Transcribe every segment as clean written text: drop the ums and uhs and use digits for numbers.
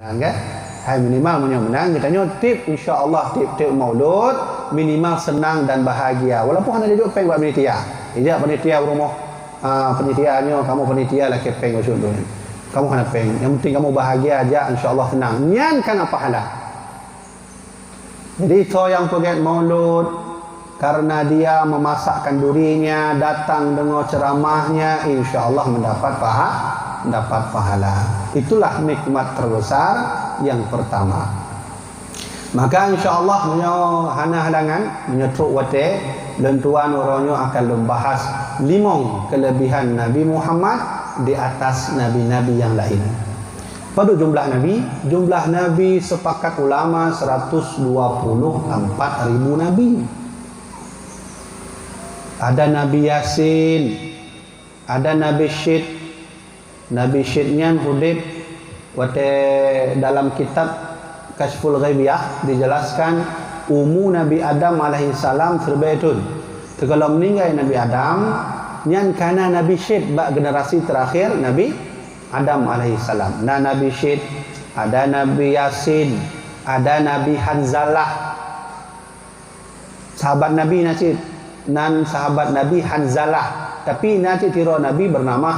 Kan? Hai minimal menang kita tip insya-Allah tip maulud minimal senang dan bahagia walaupun hanya duduk peng buat penitia. Ijak penitia rumah penitiannya kamu penitia lah kepeng usut tu. Kamu kena peng. Yang penting kamu bahagia aja insya-Allah senang. Nyan kan apa hala. Jadi itu yang pergi maulud karena dia memasakkan dirinya datang dengar ceramahnya insya-Allah mendapat pahala. Itulah nikmat terbesar yang pertama. Maka insya-Allah menyo hana halangan menyetruk wate dan tuan orangnya akan membahas 5 kelebihan Nabi Muhammad di atas nabi-nabi yang lain. Pada jumlah nabi sepakat ulama 124.000 nabi. Ada Nabi Yasin, ada Nabi Syed. Nabi Syednya hudib wate dalam kitab Kashful Ghaibiyah dijelaskan Nabi Adam alaihi salam terbaitun. Kalau meninggal Nabi Adam nyan kana Nabi Syed bak generasi terakhir Nabi Adam alaihi salam. Nah Nabi Syed, ada Nabi Yasin, ada Nabi Hanzalah. Sahabat Nabi Nasid nan sahabat Nabi Hanzalah, tapi nanti tiro Nabi bernama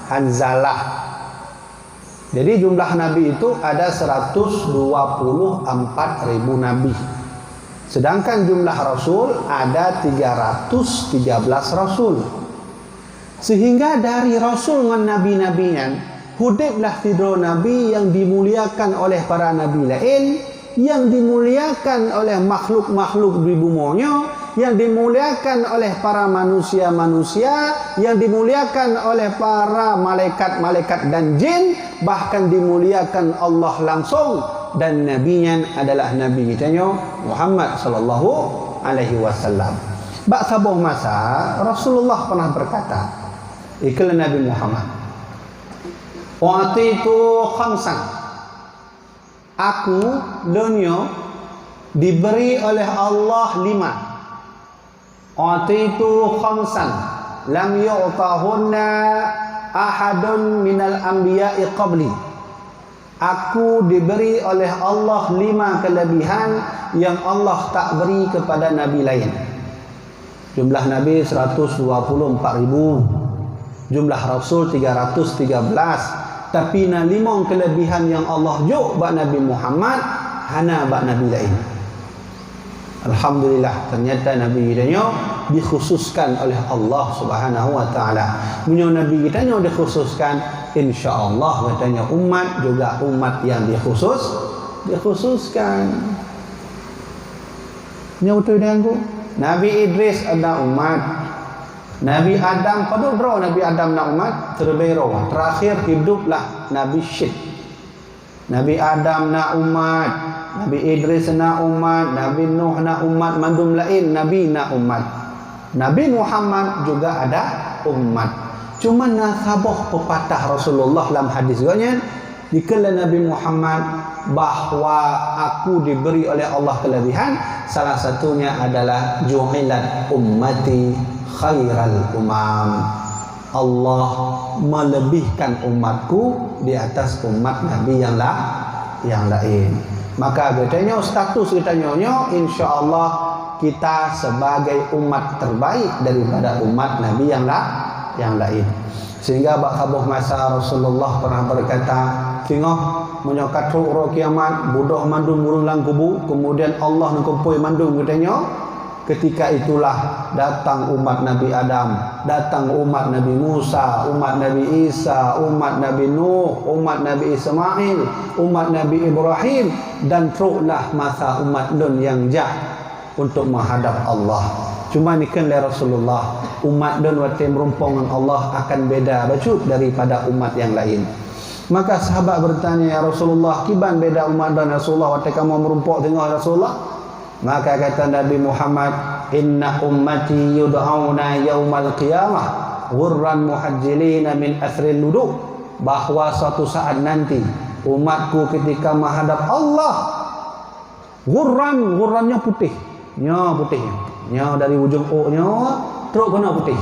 Hanzalah. Jadi jumlah nabi itu ada 124.000 nabi. Sedangkan jumlah rasul ada 313 rasul. Sehingga dari rasul dengan nabi-nabinya hudiblah tidur nabi yang dimuliakan oleh para nabi lain, yang dimuliakan oleh makhluk-makhluk di buminya, yang dimuliakan oleh para manusia-manusia, yang dimuliakan oleh para malaikat-malaikat dan jin, bahkan dimuliakan Allah langsung, dan nabinya adalah nabi kita Muhammad sallallahu alaihi wasallam. Bak sabuh masa Rasulullah pernah berkata, iklan Nabi Muhammad, "Wa'atitu khamsan." Aku dunia diberi oleh Allah 5. Atitu khamsan lam yu'tahunna ahadun minal anbiya'i qabli. Aku diberi oleh Allah 5 kelebihan yang Allah tak beri kepada nabi lain. Jumlah nabi 124.000, jumlah rasul 313. Tapi 5 kelebihan yang Allah juk bak Nabi Muhammad hana bak nabi lain. Alhamdulillah, ternyata Nabi kita dikhususkan oleh Allah Subhanahu wa taala. Punya Nabi kita dikhususkan, insya-Allah katanya umat juga umat yang dikhususkan. Nya betul dengan aku. Nabi Idris ada umat. Nabi Adam pada bro Nabi Adam nak umat terbero. Terakhir hiduplah Nabi Syed. Nabi Adam nak umat, Nabi Idris nak umat, Nabi Nuh nak umat, mandum lain Nabi nak umat. Nabi Muhammad juga ada umat. Cuma nasabah pepatah Rasulullah dalam hadis ganya dikala Nabi Muhammad bahwa aku diberi oleh Allah kelebihan, salah satunya adalah ju'ilat ummati khairal umam. Allah melebihkan umatku di atas umat Nabi yang lain. Maka katanya status kita insya-Allah kita sebagai umat terbaik daripada umat Nabi yang lain. Sehingga bakabuh masa Rasulullah pernah berkata, tengok menyokat roh kiamat, bodoh mandum murung lang kubu, kemudian Allah nangkumpui mandum katanya. Ketika itulah datang umat Nabi Adam, datang umat Nabi Musa, umat Nabi Isa, umat Nabi Nuh, umat Nabi Ismail, umat Nabi Ibrahim, dan teruklah masa umat Nun yang jah untuk menghadap Allah. Cuma ni kan Rasulullah, umat Nun waktu merumpung dengan Allah akan beda bacut daripada umat yang lain. Maka sahabat bertanya, ya Rasulullah, kiban beda umat dan Rasulullah waktu kamu merumpuk dengan Rasulullah? Maka kata Nabi Muhammad, inna ummati yud'auna yaumal qiyamah ghurran muhajjilina min asril wudu, bahwa suatu saat nanti umatku ketika menghadap Allah ghurrannya putih, putihnya dari ujung o-nya teruk kena putih.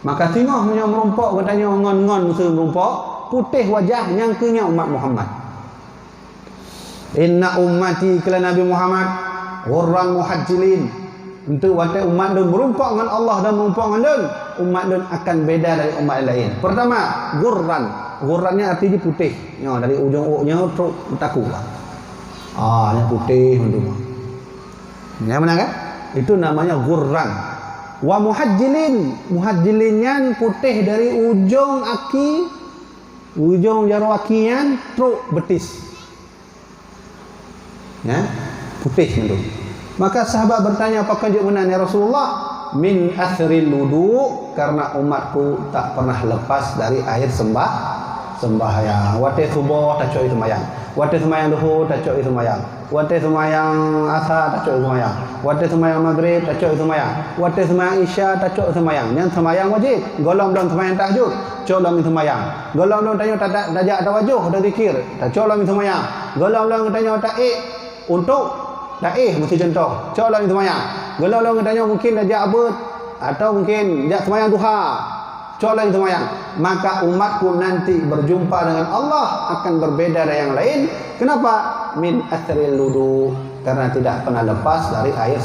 Maka tengok merumpok katanya ngon-ngon musuh merumpok putih wajah yang kenya umat Muhammad. Inna ummati kala Nabi Muhammad ghurran muhajjilin. Untuk watai umat dun berumpak dengan Allah dan berumpak dengan dun, umat dun akan beda dari umat lain. Pertama, ghurran. Ghurrannya artinya putih. Ya, dari ujung uknya terus bertaku. Yang putih macam tu. Ya mana kan? Itu namanya ghurran. Wa muhajjilin. Muhajjilinnya putih dari ujung aki, ujung jari akinya terus betis. Ya, putih macam tu. Maka sahabat bertanya, apakah dia benar ya Rasulullah? Min athril wudu, karena umatku tak pernah lepas dari air sembahyang. Wate subuh tak cok sembahyang. Wate sembahyang duhur tak cok sembahyang. Wate sembahyang asar tak cok sembahyang. Wate sembahyang maghrib tak cok sembahyang. Wate sembahyang isya tak cok sembahyang. Yang sembahyang wajib, golong dalam sembahyang tahajud, cok dalam sembahyang. Golong dalam tanya tak dajak tawajuh dah zikir, tak cok dalam sembahyang. Golong dalam tanya tak untuk mesti contoh, cok dalam sembahyang. Golong dalam tanya mungkin dajak abad atau mungkin dajak sembahyang duha, cok dalam sembahyang. Maka umatku nanti berjumpa dengan Allah akan berbeda dari yang lain. Kenapa? Min athril wudu, karena tidak pernah lepas dari air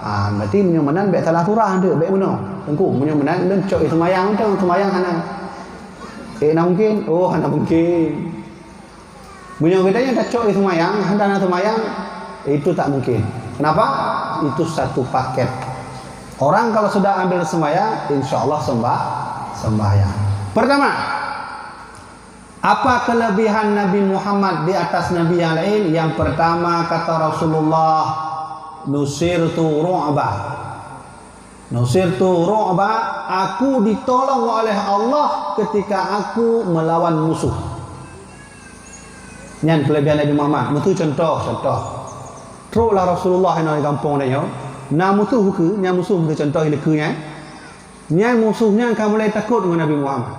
berarti menyamanan baik salah surah tu, baik mana? Tengku menyamanan dan cok sembahyang tu, sembahyang hana. Nak mungkin? Oh, hana mungkin. Menyamanan katanya tak cok sembahyang, hana sembahyang, itu tak mungkin. Kenapa? Itu satu paket. Orang kalau sudah ambil sembahyang, insya-Allah sembahyang. Pertama, apa kelebihan Nabi Muhammad di atas Nabi yang lain? Yang pertama kata Rasulullah, nusirtu ru'ba. Nusirtu ru'ba, aku ditolong oleh Allah ketika aku melawan musuh. Yang kelebihan Nabi Muhammad. Itu contoh. Teruklah Rasulullah yang di kampung dia. Nak musuh ke, yang musuh itu contoh ilikunya. Yang musuhnya akan mulai takut dengan Nabi Muhammad.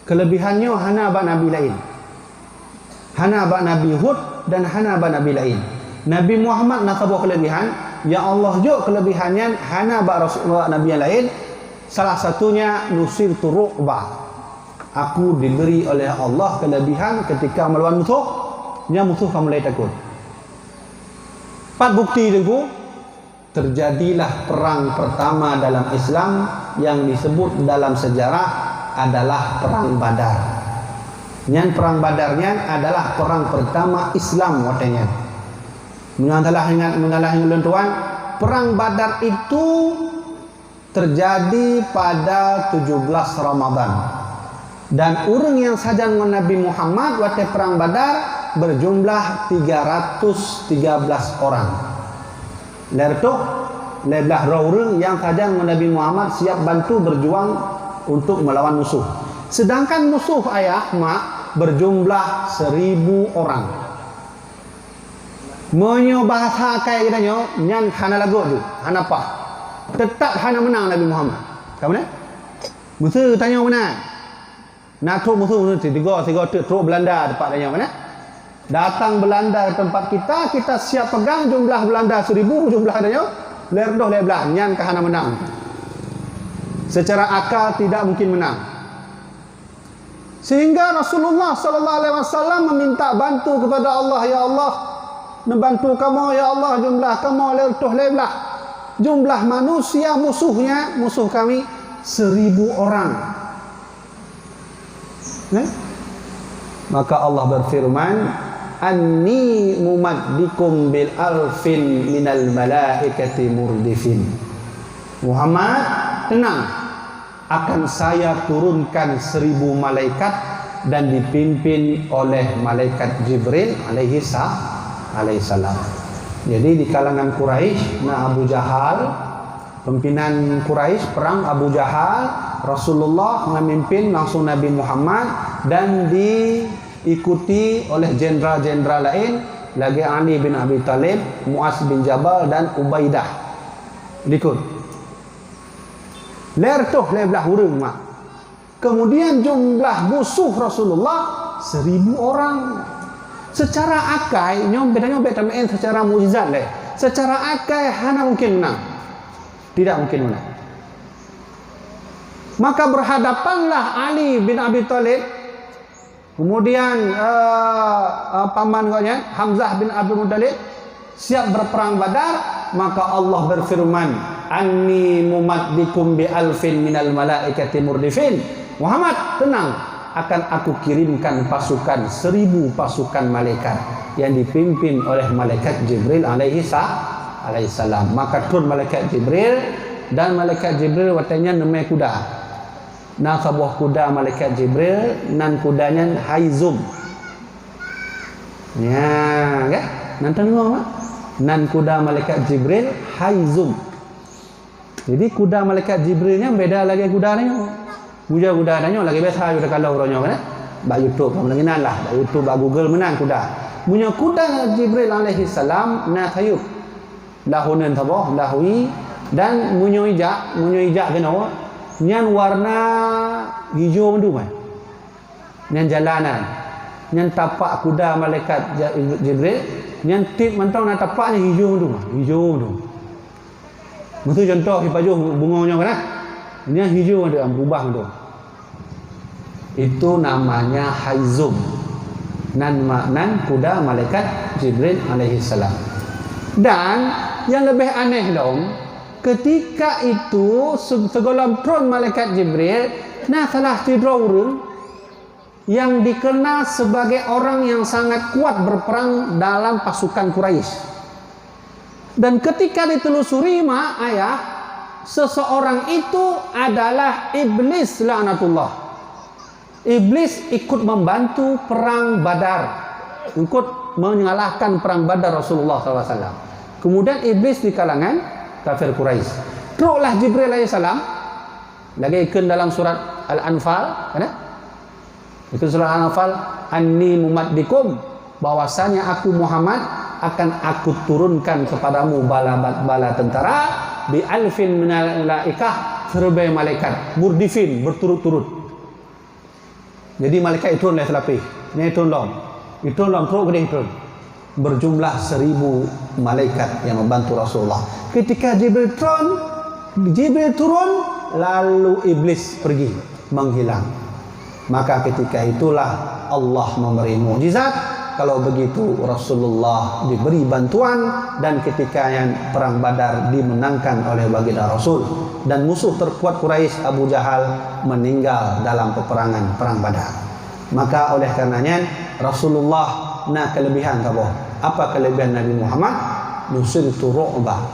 Kelebihannya hana bak Nabi lain. Hana bak Nabi Hud dan hana bak Nabi lain. Nabi Muhammad nak sebuah kelebihan, ya Allah juga kelebihannya hana bak Rasulullah Nabi yang lain. Salah satunya nusirtu ru'ba. Aku diberi oleh Allah kelebihan ketika melawan musuh, yang musuh akan mulai takut. 4 bukti itu. Terjadilah perang pertama dalam Islam yang disebut dalam sejarah adalah perang Badar. Yang perang Badarnya adalah perang pertama Islam katanya. Mengalah ingat tuan, perang Badar itu terjadi pada 17 Ramadan. Dan orang yang saja dengan Nabi Muhammad waktu perang Badar berjumlah 313 orang. Lertuh lebah orang yang saja dengan Nabi Muhammad siap bantu berjuang untuk melawan musuh. Sedangkan musuh ayah mak berjumlah 1000 orang. Menyo bahasa kayak kita nyan hana lagu tu, hana apa? Tetap hana menang Nabi Muhammad. Kamu ni? Musuh tanya mana? Nak truk musuh tiga truk Belanda tempat tanya mana? Datang Belanda ke tempat kita siap pegang jumlah Belanda 1000, jumlah adanya lerdoh lebelah nyan kahana menang. Secara akal tidak mungkin menang. Sehingga Rasulullah sallallahu alaihi wasallam meminta bantu kepada Allah, ya Allah, membantu kamu ya Allah, jumlah kamu lerdoh lebelah. Jumlah manusia musuh kami 1000 orang. Maka Allah berfirman, anni mumaddikum bil alfin minal malaikati murdifin. Muhammad, tenang, akan saya turunkan 1000 malaikat dan dipimpin oleh malaikat Jibril alaihi salam. Jadi di kalangan Quraisy, Abu Jahal, pimpinan Quraisy perang Abu Jahal, Rasulullah memimpin langsung Nabi Muhammad dan diikuti oleh jenderal-jenderal lain lagi Ali bin Abi Talib, Muaz bin Jabal dan Ubaidah. Ikut. Lertuh lebelah urang mak. Kemudian jumlah musuh Rasulullah 1000 orang. Secara akal nyom bedanya betamen secara mukjizat leh. Secara akal hana mungkin menang. Tidak mungkin menang. Maka berhadapanlah Ali bin Abi Talib Kemudian paman katnya Hamzah bin Abdul Muttalib siap berperang Badar, maka Allah berfirman, "Anni mumaddikum bi alfin minal malaikati murdifin." Muhammad, tenang, akan aku kirimkan pasukan 1000 pasukan malaikat yang dipimpin oleh malaikat Jibril alaihi salam. Maka turun malaikat Jibril, dan malaikat Jibril watanya namanya kuda. Nah sebuah kuda malaikat Jibril, nan kudanya Haizum. Ya, kan? Nanti tengok mak. Nan kuda malaikat Jibril Haizum. Jadi kuda malaikat Jibrilnya beda lagi kuda lainnya. Kuda lainnya lagi biasa sudah kalau orangnya kan. Ba YouTube kamu lagi lah, ba YouTube, ba Google menang kuda. Punya kuda Jibril alaihi salam na tayub. Lahunan tabah, lahui dan munyoijak kenapa? Nyan warna hijau mendu mai. Nyan jalanan. Nyan tapak kuda malaikat Jibril, nyan tip mantau na tapaknya hijau mendu, hijau mendu. Betul contoh di baju bunganya kan? Nyan hijau ada berubah mendu. Itu namanya Haizum. Nan kuda malaikat Jibril alaihi salam. Dan yang lebih aneh dong, ketika itu segala turun malaikat Jibril, nah salah tiga orang yang dikenal sebagai orang yang sangat kuat berperang dalam pasukan Quraisy. Dan ketika ditelusuri mak ayah, seseorang itu adalah iblis laknatullah. Iblis ikut membantu perang Badar, ikut mengalahkan perang Badar Rasulullah SAW. Kemudian iblis di kalangan kafir Quraisy. Teruklah Jibril alaihissalam lagi ikut dalam surat Al-Anfal, kan? Ikut surat Al-Anfal, "Anni mumaddikum", bahwasanya aku Muhammad akan aku turunkan kepadamu bala tentara bi alfin minal malaikah, 1000 malaikat murdifin berturut-turut. Jadi malaikat itu oleh selapih. Ini itu long. Itu long teruk gede itu. Berjumlah 1000 malaikat yang membantu Rasulullah. Ketika Jibril turun, lalu iblis pergi menghilang. Maka ketika itulah Allah memberi mukjizat. Kalau begitu Rasulullah diberi bantuan, dan ketika yang perang Badar dimenangkan oleh baginda Rasul, dan musuh terkuat Quraisy Abu Jahal meninggal dalam peperangan perang Badar. Maka oleh karenanya Rasulullah kelebihan apa kelebihan Nabi Muhammad? Nusirtu ru'bah.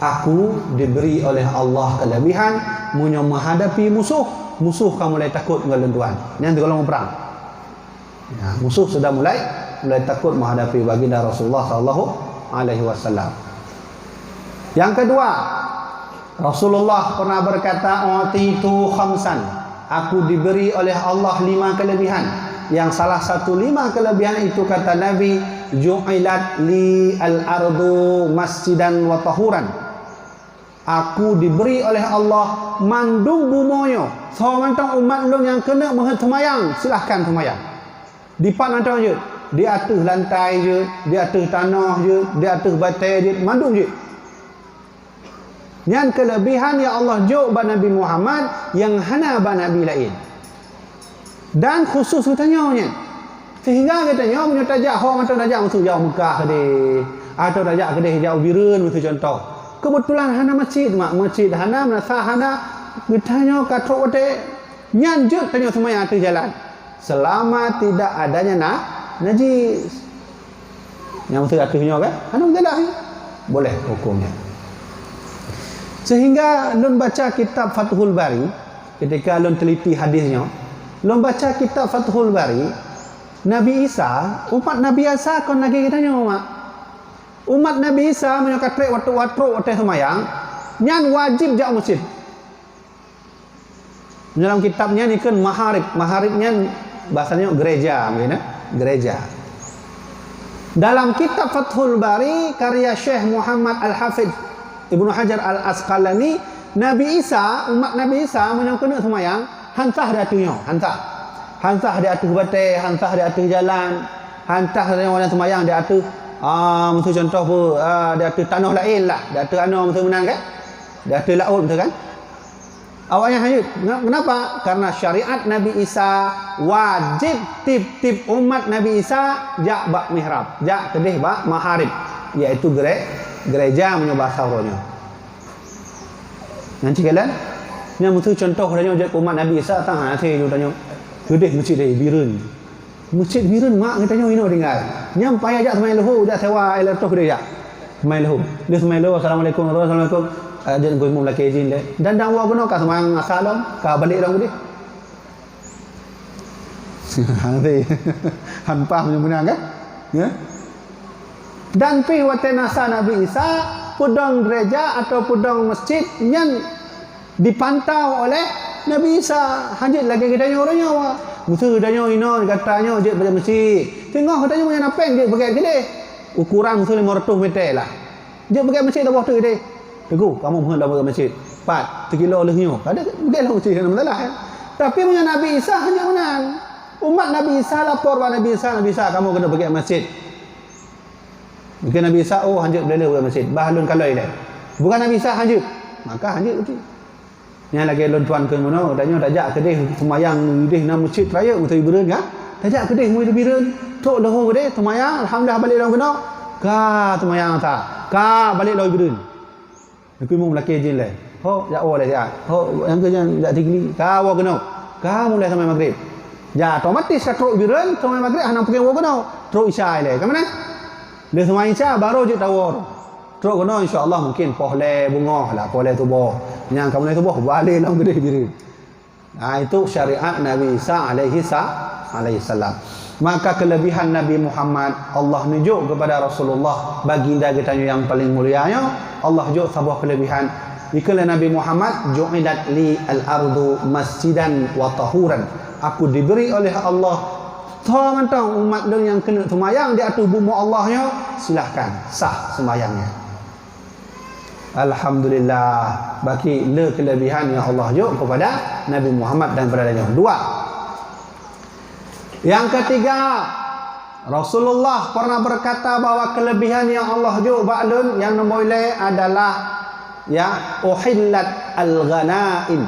Aku diberi oleh Allah kelebihan menghadapi musuh kamu mulai takut ngelenduan. Nanti kalau mau perang, ya, musuh sudah mulai takut menghadapi baginda Rasulullah sallallahu alaihi wasallam. Yang kedua, Rasulullah pernah berkata, "Utitu khamsan." Aku diberi oleh Allah 5 kelebihan. Yang salah satu 5 kelebihan itu kata Nabi, "Ju'ilat li al-ardu masjidan wa tahuran." Aku diberi oleh Allah mandung bumoyo. So mantang umat long yang kena mengetemayang, silahkan temayang. Di pan antang je, di atas lantai je, di atas tanah je, di atas batai je, mandung je. Yang kelebihan ya Allah jauh ba Nabi Muhammad yang hana ba Nabi lain. Dan khusus katanya, sehingga katanya punya tajak hong atau tajak musuh jauh Mekah deh, atau tajak kedai jauh Birun musuh contoh. Kebetulan hana masjid hana menasa hana ditanya katrok wate nyanjut tanya semua atas jalan. Selama tidak adanya najis. Yang musuh atasnya kan? Hana jalan boleh hukumnya. Sehingga lun baca kitab Fathul Bari, ketika lun teliti hadisnya, lun baca kitab Fathul Bari, Nabi Isa, umat Nabi Isa kon lagi kita nyomak. Umat Nabi Isa menyokat waktu semayang, nyan wajib jak masjid. Dalam kitabnya ni kan maharibnya bahasanya gereja, gereja. Dalam kitab Fathul Bari karya Syekh Muhammad Al-Hafidh Ibnu Hajar Al-Asqalani, Nabi Isa, umat Nabi Isa menyokat semayang, hantah di atasnya, hantah di atas batai, hantah di atas jalan, hantah di orang semayang di atas maksud contoh apa, di atas tanah lain lah, di atas tanah maksud menang kan, di atas laut betul kan, Awaknya hanyut. Kenapa? Karena syariat Nabi Isa wajib tip umat Nabi Isa jak bak mihrab, jak kedih bak maharib, iaitu gereja punya bahasa rohnya. Nanti kalian yang betul contoh katanya jak umat Nabi Isa tang hati katanya kedih masjid dia birun. Masjid birun mak katanya ino tinggal. Nyam payah jak semai lahu jak sewa air tu dia jak. Semai lahu. Dia semai lahu assalamualaikum warahmatullahi wabarakatuh. Jangan gue mau laki izin deh. Dan dakwa guna ka semang asalam, ka balik dong dia. Nanti hanpah menang kan? Ya. Dan pi wate nasa Nabi Isa pudong gereja atau pudong masjid yang dipantau oleh Nabi Isa. Hajit lagi katanya orangnya wa. Musuh katanya ino katanya je pada masjid. Tengok katanya punya napeng je pakai gede. Ukuran musuh 500 meter lah. Je pakai masjid dah waktu gede. Teguh, kamu hendak pergi masjid. 4 kilo lehnya. Ada pergilah masjid kan masalah kan. Tapi punya Nabi Isa hanya menang. Umat Nabi Isa lapor pada Nabi Isa kamu kena pergi masjid. Mungkin Nabi Isa hanjut boleh pergi masjid. Bahalun kalau ile. Bukan Nabi Isa hanjut. Maka hanjut betul. Yang lagi lon tuan ke mana tanya tajak kedih semayang kedih nam masjid raya utai bereun kan. Tajak kedih mu bereun. Tok lahu kedih semayang alhamdulillah balik dalam kena. Ka semayang tak. Ka balik dalam bereun. Aku mau laki jin lah. Ho, ya awal lah. Ho, yang kerja tak tinggi. Kau awak kena. Kau mulai sampai maghrib. Ya, otomatis kat teruk biran, sampai maghrib anak pergi awak kena. Teruk isya lah. Ke mana? Dia semua isya baru je tawar. Teruk kena insya-Allah mungkin pohle bunga lah, pohle tubuh. Yang kamu naik tubuh balik lah gede biran. Nah, itu syariat Nabi Isa alaihi salam. Maka kelebihan Nabi Muhammad Allah nunjuk kepada Rasulullah baginda kita yang paling mulianya Allah juk sebuah kelebihan ikala Nabi Muhammad ju'ilat li al-ardu masjidan wa tahuran aku diberi oleh Allah tentang umat yang kena sembahyang di atas bumi Allahnya silahkan sah sembahyangnya. Alhamdulillah bagi le kelebihan yang Allah juk kepada Nabi Muhammad dan beradanya. Dua. Yang ketiga, Rasulullah pernah berkata bahwa kelebihan yang Allah juk ba'lun yang nombor adalah ya uhillat al-ghanaim.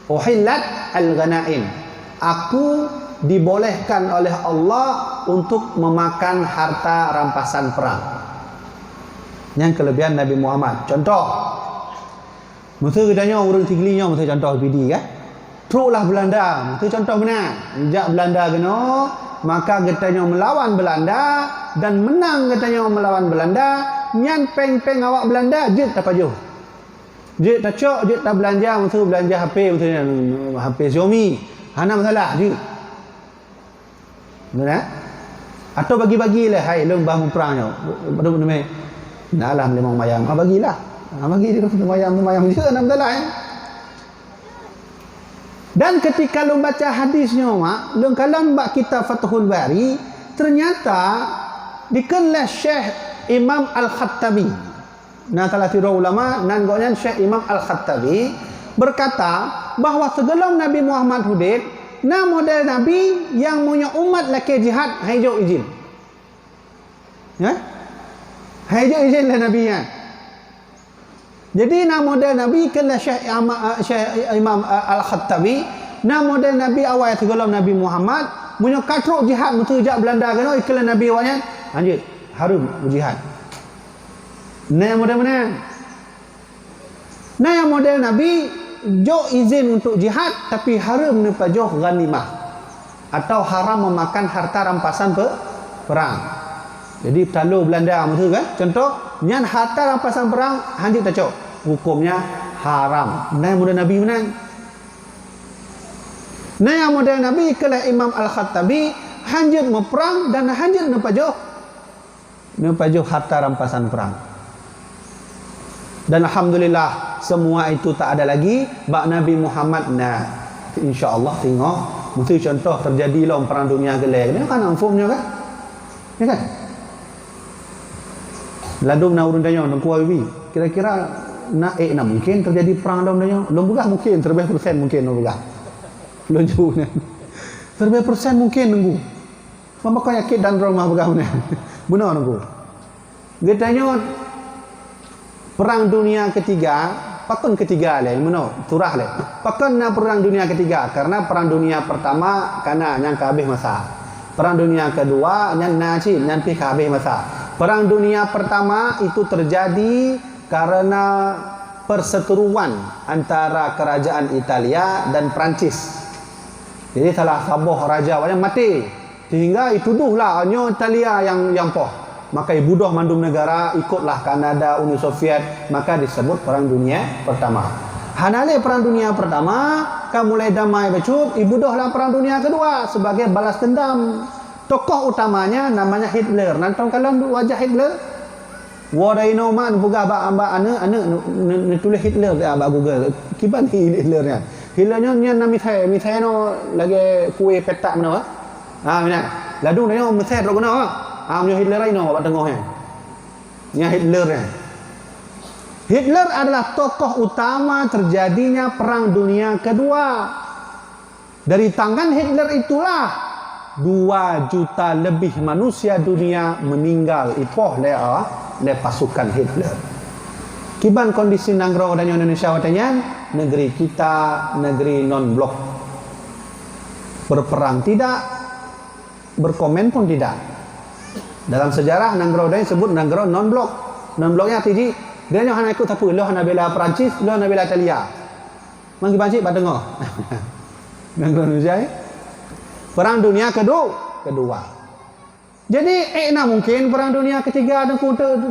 Uhillat al-ghanaim. Aku dibolehkan oleh Allah untuk memakan harta rampasan perang. Yang kelebihan Nabi Muhammad. Contoh. Mesti katanya orang tiglinya mesti contoh PD kan? Teruklah Belanda. Itu contoh benar. Sejak Belanda kena, maka katanya melawan Belanda dan menang katanya melawan Belanda. Nyan peng-peng awak Belanda jet tak pajuh. Jet tak cok, jet tak belanja, mesti belanja HP, mesti HP Xiaomi. Hana masalah je. Benar? Atau bagi-bagilah hai lembah perangnya. Betul betul. Nalah memang mayang. Bagilah. Bagi dia mayang je nak masalah Dan ketika lu baca hadisnya mak, lu kalau mbak kita Fathul Bari, ternyata dikenal Syekh Imam Al-Khattabi. Nah, salah satu ulama nan gonya Syekh Imam Al-Khattabi berkata bahwa sebelum Nabi Muhammad hidup, nah model Nabi yang punya umat laki jihad hijau izin. Ya? Hijau izin lah Nabinya. Jadi nama model Nabi kena Syekh Imam Al-Khattabi, nama model Nabi awal sebelum Nabi Muhammad punya katrok jihad mutujak Belanda kena iklan Nabi awalnya lanjut harum jihad. Nah model mana? Nah yang model Nabi jo izin untuk jihad tapi haram nepajoh ghanimah atau haram memakan harta rampasan perang. Jadi talu Belanda betul kan? Contoh, nyan harta rampasan perang hanjit tak cok. Hukumnya haram. Nah model Nabi menang. Nah yang model Nabi kala Imam Al-Khattabi hanjit meperang dan hanjit nepajoh harta rampasan perang. Dan alhamdulillah semua itu tak ada lagi bak Nabi Muhammad. Nah, insya-Allah tengok mesti contoh terjadi lah perang dunia gelai. Ini kan amfumnya kan? Ya kan? Lalu nak urun tanya nak kuat bibi. Kira-kira nak mungkin terjadi perang dalam tanya. Lembugah mungkin terlebih persen mungkin lembugah. Lonju ni. Terlebih persen mungkin nunggu. Mama kau yakin dan rumah begah ni. Benar nunggu. Dia tanya perang dunia ketiga Pakon ketiga le meno turah le. Pakon na perang dunia ketiga karena perang dunia pertama kana yang kabeh masa. Perang dunia kedua yang najib yang pi kabeh masa. Perang dunia pertama itu terjadi karena perseteruan antara kerajaan Italia dan Perancis. Jadi salah sabuh raja yang mati. Sehingga dituduhlah hanya Italia yang poh. Maka ibudoh mandum negara ikutlah Kanada, Uni Soviet, maka disebut perang dunia pertama. Hanale perang dunia pertama, kan mulai damai becut, ibudohlah perang dunia kedua sebagai balas dendam. Tokoh utamanya namanya Hitler. Nonton kalian wajah Hitler? Wadaino man buka aba ane tulis Hitler aba Google. Kiban Hitlernya. Hitlernya nya nami saya no lagi kue petak mana? Mina. Ladung dia mesej ro kena. Amnya Hitler lain awak tengok nya Hitler ya. Hitler adalah tokoh utama terjadinya perang dunia kedua. Dari tangan Hitler itulah 2 juta lebih manusia dunia meninggal ipoh le pasukan Hitler. Kiban kondisi nanggro dan Indonesia watanya, negeri kita negeri non blok. Berperang tidak, berkomen pun tidak. Dalam sejarah nanggro dan sebut nanggro non blok. Non bloknya tiji dia hanya ikut apa? Lo hanya bela Perancis, lo hanya bela Italia. Mang kibanci ba dengar. Nanggro Indonesia. Perang dunia kedua. Jadi mungkin perang dunia ketiga dan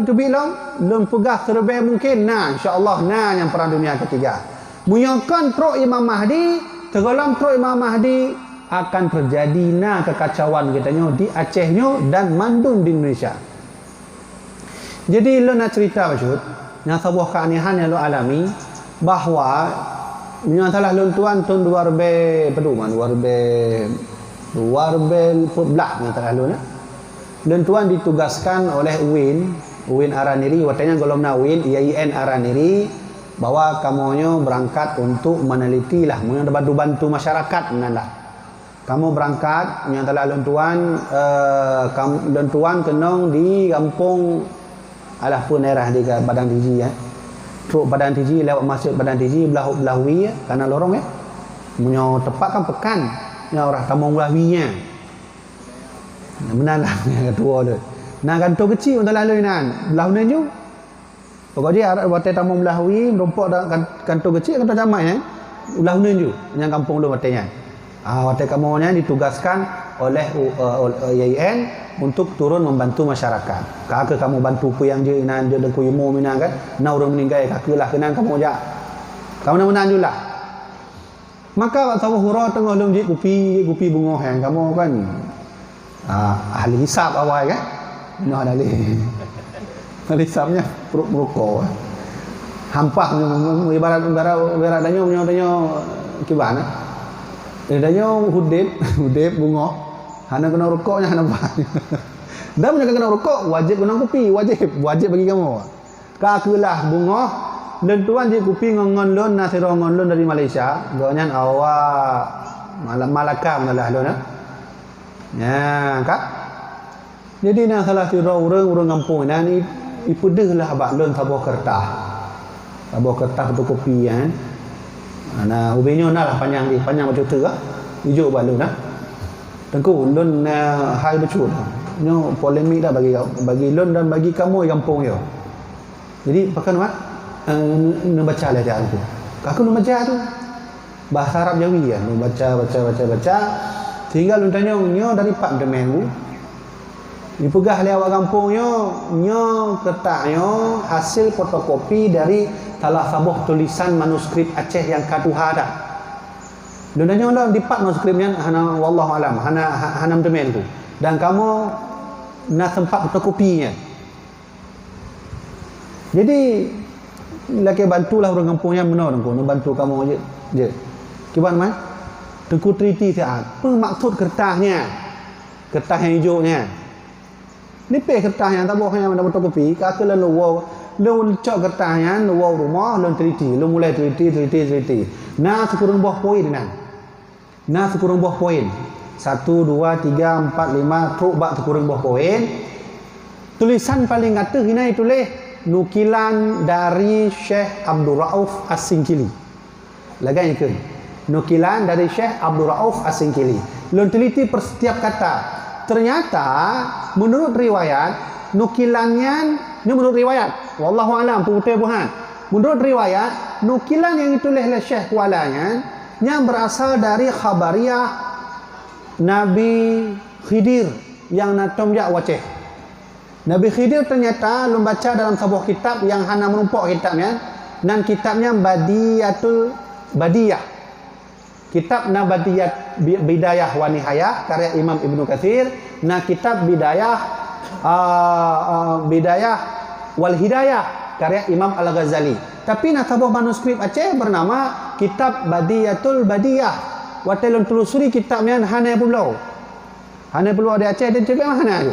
terbilang lem pegah terbaik mungkin. Nah, insya-Allah yang perang dunia ketiga. Munyakan pro Imam Mahdi, tergolong pro Imam Mahdi akan terjadi kekacauan katanya di Acehnya dan mandum di Indonesia. Jadi lo nak cerita bajut, yang sebuah keanehan yang lo alami bahawa yang salah lo tuan tahun 2014 yang salah lo na. Dan tuan ditugaskan oleh UIN Araniri, watanya golom na UIN IAIN Araniri bahwa kamunya berangkat untuk meneliti lah, bantu masyarakat mengalah. Kamu berangkat yang telah lentuan kenong di kampung alah pun daerah di Padang Tiji ya. Truk Padang Tiji lewat masjid Padang Tiji Belahwi karena lorong ya. Munyo tepat kan pekan nya orang Tamong Belahwinya. Menanlah yang ketua tu. Nah kantor kecil untuk lalu nan. Belahwi ju. Pokok dia watai Tamong Belahwi merompok kantor kecil kantor camat ya. Belahwi ju yang kampung lu watainya. Waktu kamunya ditugaskan oleh IAIN untuk turun membantu masyarakat. Kakak kamu bantu puyang je nan je dengku ilmu minang kan. Na orang meninggal kakak lah kenan kamu ja. Kamu nak menan julah. Maka waktu hura tengah lem je kupi bunga hang kamu kan. Ahli hisab awal kan. Nah ahli hisabnya perut merokok. Hampah ibarat danyo gimana? Dia hudip bunga. Hana kena rokoknya hana bah. Dah punya kena rokok wajib kena kopi, wajib bagi kamu. Kakulah bunga dan tuan je kopi ngon lon nasiro ngon lon dari Malaysia. Gonya awak Malaka menalah lon. Ya, kak. Jadi nak salah tiro urang kampung ni ipedehlah bak lon tabuh kertas. Tabuh kertas fotokopi kan. Nah, ubinyo na lah panjang macam tu lah. Hijau balu nah. Tengku lun hai becut. Nyo polemik dah bagi lun dan bagi kamu kampung yo. Jadi pakan mak nak baca lah dia aku. Kakak nak baca tu. Bahasa Arab Jawi ya, nak baca. Sehingga lun tanya nyo dari Pak Demengu. Dipegah oleh awak kampung nyo ketaknyo hasil fotokopi dari salah sabuh tulisan manuskrip Aceh yang katuha dah. Dunanya Allah dipak manuskripnya hana wallahu alam hana demen tu. Dan kamu nak tempat fotokopinya. Jadi laki bantulah orang kampungnya benar nak bantu kamu je. Kiban man? Tengku triti siat. Apa maksud kertasnya? Kertas yang hijaunya. Ni pe kertas yang tabuh yang ada fotokopi, kakak lalu cok kertasnya luar rumah lu teliti, lu mulai teliti. Nah sekurang buah poin nan. Nah sekurang buah poin. 1 2 3 4 5 truk bak sekurang buah poin. Tulisan paling atas ini tulis nukilan dari Syekh Abdul Rauf As-Singkili. Lagai ke? Nukilan dari Syekh Abdul Rauf As-Singkili. Lun teliti per setiap kata. Ternyata menurut riwayat nukilannya, ini menurut riwayat, wallahu alam, putih buhan. Menurut riwayat, nukilan yang ditulis oleh Syekh Kualanya yang berasal dari khabariyah Nabi Khidir yang natomjak waceh. Nabi Khidir ternyata membaca dalam sebuah kitab yang hana menumpuk kitabnya, dan kitabnya Badiyah. Kitab Bidayah wa Nihayah karya Imam Ibnu Katsir, nah kitab Bidayah wal Hidayah karya Imam Al-Ghazali. Tapi nah sebuah manuskrip Aceh bernama Kitab Badiyatul Badiyah. Watelun telusuri kitabnya hana pulau. Hana pulau di Aceh dan coba mana tu.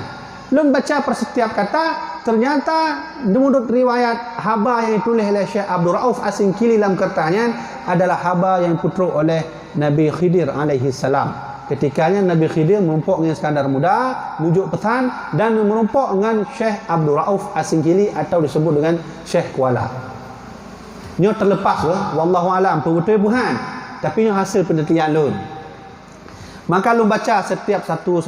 Lum baca per setiap kata, ternyata menurut riwayat haba yang ditulis oleh Syekh Abdul Rauf As-Singkili dalam kertasnya adalah haba yang putruk oleh Nabi Khidir alaihi salam. Ketikanya Nabi Khidir menumpuk dengan Iskandar Muda, mujuk pesan, dan menumpuk dengan Syekh Abdul Rauf As-Singkili atau disebut dengan Syekh Kuala. Ini terlepas ke, wallahu alam, betul buhan. Tapi ini hasil penelitian lun. Maka lun baca setiap satu.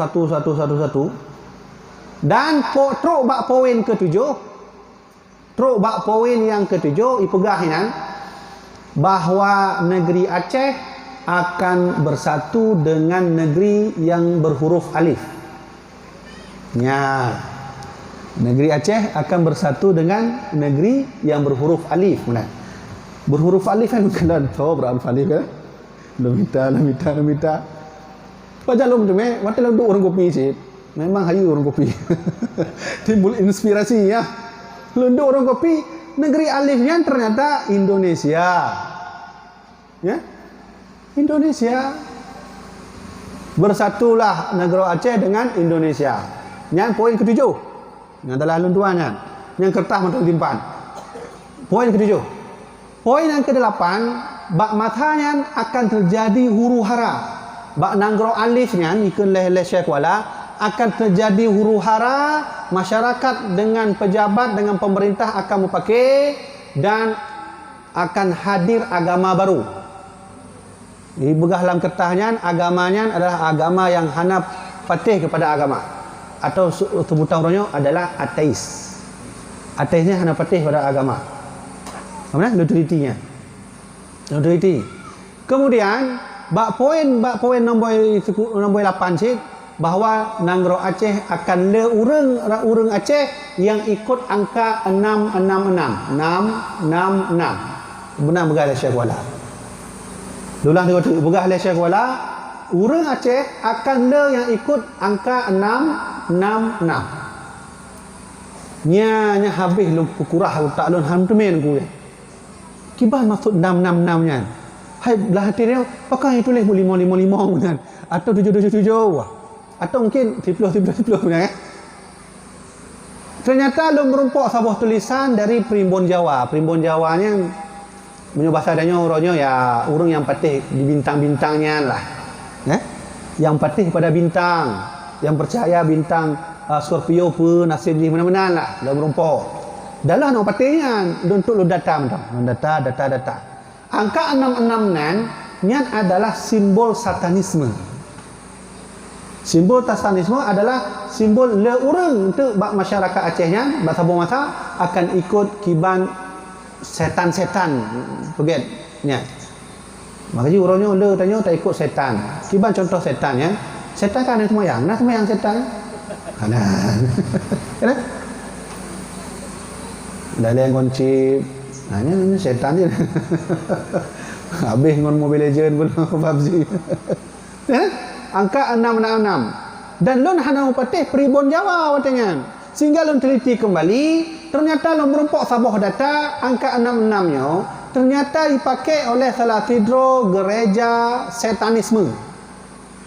Dan truk bak poin ketujuh, truk bak poin yang ketujuh ipegahinan bahawa negeri Aceh akan bersatu dengan negeri yang berhuruf alif. Ya, negeri Aceh akan bersatu dengan negeri yang berhuruf alif. Mana? Berhuruf alif kan bukan tahu berhuruf alif kan? Lamita. Baca lom tu meh, mata lom orang kopi sih. Memang hayu orang kopi. Timbul inspirasi ya. Lunduk orang kopi, negeri alifnya ternyata Indonesia. Ya. Indonesia. Bersatulah negara Aceh dengan Indonesia. Yang poin ketujuh. Yang adalah lunduannya. Yang kertas untuk timpan. Poin ketujuh. Poin yang kedelapan, bak matanya akan terjadi huru hara. Bak nanggro alifnya ikun leh Syekh Kuala akan terjadi huru hara, masyarakat dengan pejabat dengan pemerintah akan memakai dan akan hadir agama baru. Di begah dalam kertasnya agamanya adalah agama yang hana patih kepada agama atau sebutan orangnya adalah ateis. Ateisnya hana patih pada agama. Mana neutralitinya? Neutrality. Kemudian bak poin nombor 8 sih bahawa Nanggro Aceh akan le urang Aceh yang ikut angka 666. Benar begah oleh Syekh Kuala. Dulang tu begah oleh Syekh Kuala, urang Aceh akan le yang ikut angka 666. Nya habis lu kurah tak lun ham tu men ku. Kibah maksud 666 nya. Hai belah hati dia pakai tulis 555 kan atau 777 atau mungkin 10 kan. Ternyata lu merumpuk sebuah tulisan dari Primbon Jawa. Primbon Jawanya punya bahasa adanya orangnya ya urang yang patih di bintang-bintangnya lah. Yang patih pada bintang, yang percaya bintang Scorpio pun nasib di mana-mana lah. Lu merumpuk. Dalah no patihnya untuk lu data. Angka 666 nya adalah simbol satanisme. Simbol satanisme adalah simbol le urang untuk masyarakat Acehnya bahasa masa akan ikut kiban setan-setan begitu. Makanya orangnya le tanya tak ikut setan. Kiban contoh setan ya. Setan kan ada semayang. Nah semayang setan. Ada. Kan? Dalam kunci hanya setan je. Habis ngon Mobile Legend pun PUBG. Ya? Angka 666. Dan lun hana upatih Primbon Jawa watanya. Sehingga lun teliti kembali, ternyata lun merumpuk sabuh data angka 66 nya ternyata dipakai oleh salah tidro gereja satanisme.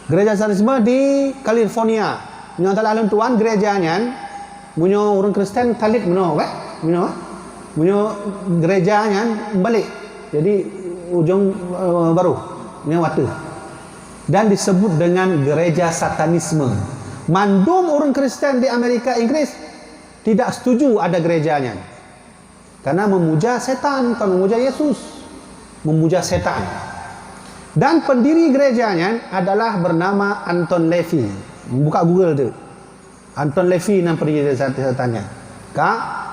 Gereja satanisme di California. Yang telah lun tuan gerejanya punya orang Kristen Khalid punya gerejanya balik. Jadi ujung baru ini waktu. Dan disebut dengan gereja satanisme. Mandum orang Kristen di Amerika Inggris tidak setuju ada gerejanya. Karena memuja setan, bukan memuja Yesus. Memuja setan. Dan pendiri gerejanya adalah bernama Anton Levy. Buka Google tu. Anton Levy nama pendiri setannya.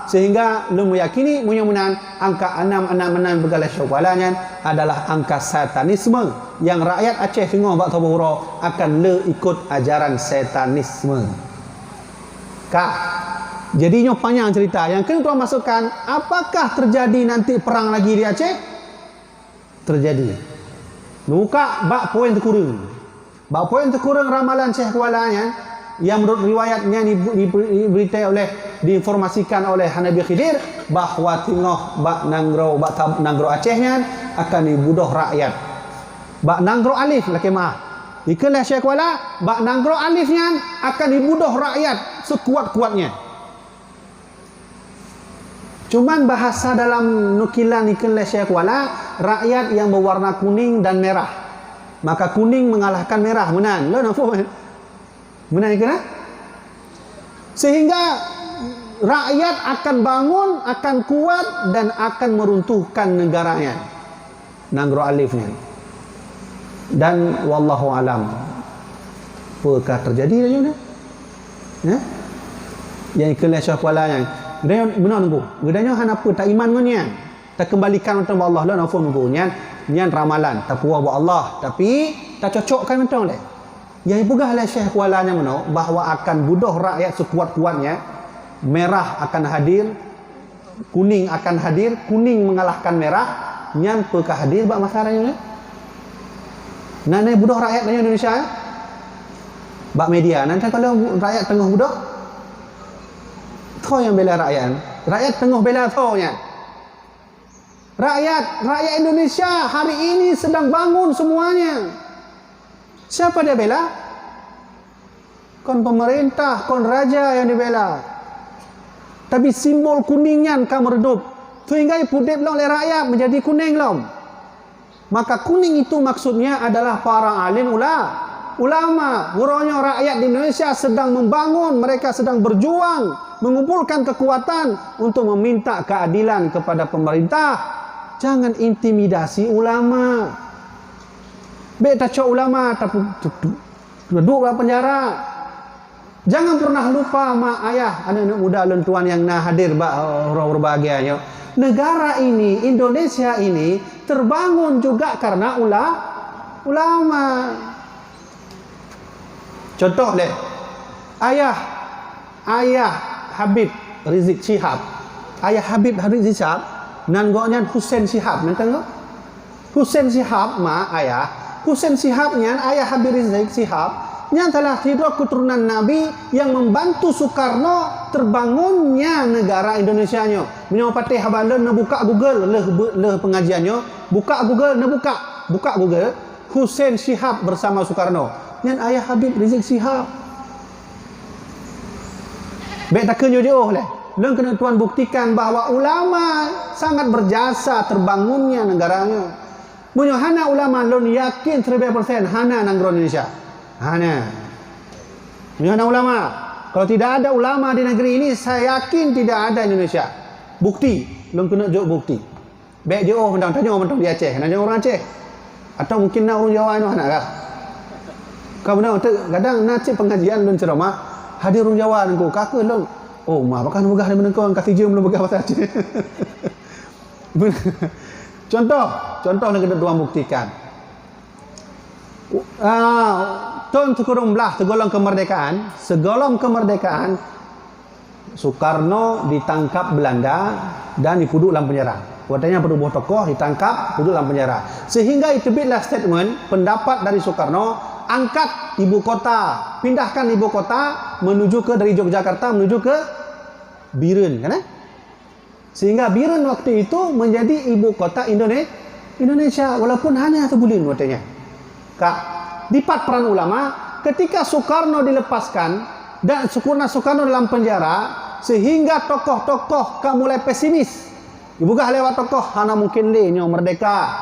Sehingga lu meyakini mudah-mudahan angka 666 bergalah syawalanya adalah angka satanisme yang rakyat Aceh tengok bak tabura akan le ikut ajaran satanisme. Jadinya panjang cerita. Yang kena tuan masukkan, apakah terjadi nanti perang lagi di Aceh? Terjadi. Buka bak poin terkurung. Bak poin terkurung ramalan Syekh Kualanya yang menurut riwayatnya diberitakan oleh diinformasikan oleh Hanabi Khidir bahawa tengah bak Nanggro Acehnya akan dibunuh rakyat. Bak Nanggro Alif lah kemah. Ikalah Syekh Kuala, bak Nanggro Alifnya akan dibunuh rakyat sekuat-kuatnya. Cuman bahasa dalam nukilan ikalah Syekh Kuala, rakyat yang berwarna kuning dan merah. Maka kuning mengalahkan merah. Menan. Lo nampak? Benar ke? Sehingga rakyat akan bangun, akan kuat dan akan meruntuhkan negaranya. Nanggro Alifnya. Dan wallahu alam. Apakah terjadi saja? Ya? Yang ikhlas syafalanya. Gedanya benar nunggu. Gedanya han apa tak iman ngonya. Tak kembalikan untuk Allah lah nafsu nunggu nya. Nya ramalan tak puas buat Allah tapi tak cocokkan betul deh. Yang pegah oleh Syekh Kualanya meno bahawa akan bunuh rakyat sekuat-kuatnya. Merah akan hadir, kuning akan hadir, kuning mengalahkan merah, nyam pekah hadir bak masalahnya. Nane bunuh rakyat di Indonesia. Bak media nanti kalau rakyat tengah bunuh, tho yang bela rakyat. Rakyat tengah bela thonya. Rakyat Indonesia hari ini sedang bangun semuanya. Siapa dia bela? Kon pemerintah, kon raja yang dibela. Tapi simbol kuningnya kan meredup. Sehingga pudip oleh rakyat menjadi kuning lom. Maka kuning itu maksudnya adalah para alim ulama. Urangnya rakyat di Indonesia sedang membangun, mereka sedang berjuang, mengumpulkan kekuatan untuk meminta keadilan kepada pemerintah. Jangan intimidasi ulama. Baik tak cok ulama tapi duduk dalam penjara. Jangan pernah lupa mak ayah anak-anak muda lentuan yang nah hadir orang berbahagianya. Negara ini, Indonesia ini terbangun juga karena ulama. Contoh deh. Ayah Habib Rizik Syihab. Ayah Habib Rizik Syihab nan gonya Hussein Syihab nan tengok. Hussein Syihab mak ayah Hussein Syihab-nya, ayah Habib Rizik Syihab, yang telah tidur keturunan Nabi yang membantu Soekarno terbangunnya negara Indonesia-nya. Menyawa patih habalan, buka Google, leh pengajiannya, buka Google, buka Google, Hussein Syihab bersama Soekarno. Yang ayah Habib Rizik Syihab. Baik tak kenyo leh. Leng kena tuan buktikan bahawa ulama sangat berjasa terbangunnya negaranya. Munyo hana ulama lon yakin 100% hana Nanggro Indonesia. Hana. Munyo hana ulama. Kalau tidak ada ulama di negeri ini, saya yakin tidak ada Indonesia. Bukti, lon kena jok bukti. Baik dia tanya orang di Aceh, nanya orang Aceh. Atau mungkin nak orang Jawa anu anak kah? Kau benar kadang nak pengajian lon ceramah, hadir orang Jawa nangku kakak lon. Oh, mah bakal megah dengan kau kasih jam belum megah bahasa Aceh. Contoh yang kena tuan buktikan. Tahun 19 segolong kemerdekaan Soekarno ditangkap Belanda dan dipuduk dalam penjara. Katanya penubuh tokoh ditangkap, duduk dalam penjara. Sehingga terbitlah statement pendapat dari Soekarno, angkat ibu kota, pindahkan ibu kota menuju ke dari Yogyakarta menuju ke Biren, kan? Sehingga Biren waktu itu menjadi ibu kota Indonesia walaupun hanya sebulan katanya. Dipat peran ulama ketika Soekarno dilepaskan dan Soekarno dalam penjara sehingga tokoh-tokoh mulai pesimis. Dibuka lewat tokoh hana mungkin le nyo merdeka.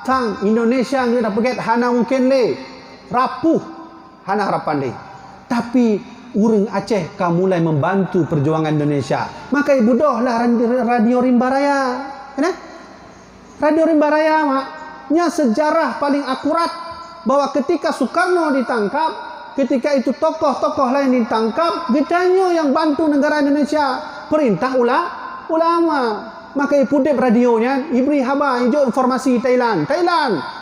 Tang Indonesia ngi dapat hana mungkin le. Rapuh hana harapan le. Tapi urang Aceh ka mulai membantu perjuangan Indonesia. Maka ibu doh lah Radio Rimba Raya. Kan? Radio Rimba Raya nya sejarah paling akurat bahwa ketika Soekarno ditangkap, ketika itu tokoh-tokoh lain ditangkap, getanya yang bantu negara Indonesia perintah ulama. Maka ipudip radionya, ibri haba hijau informasi Thailand,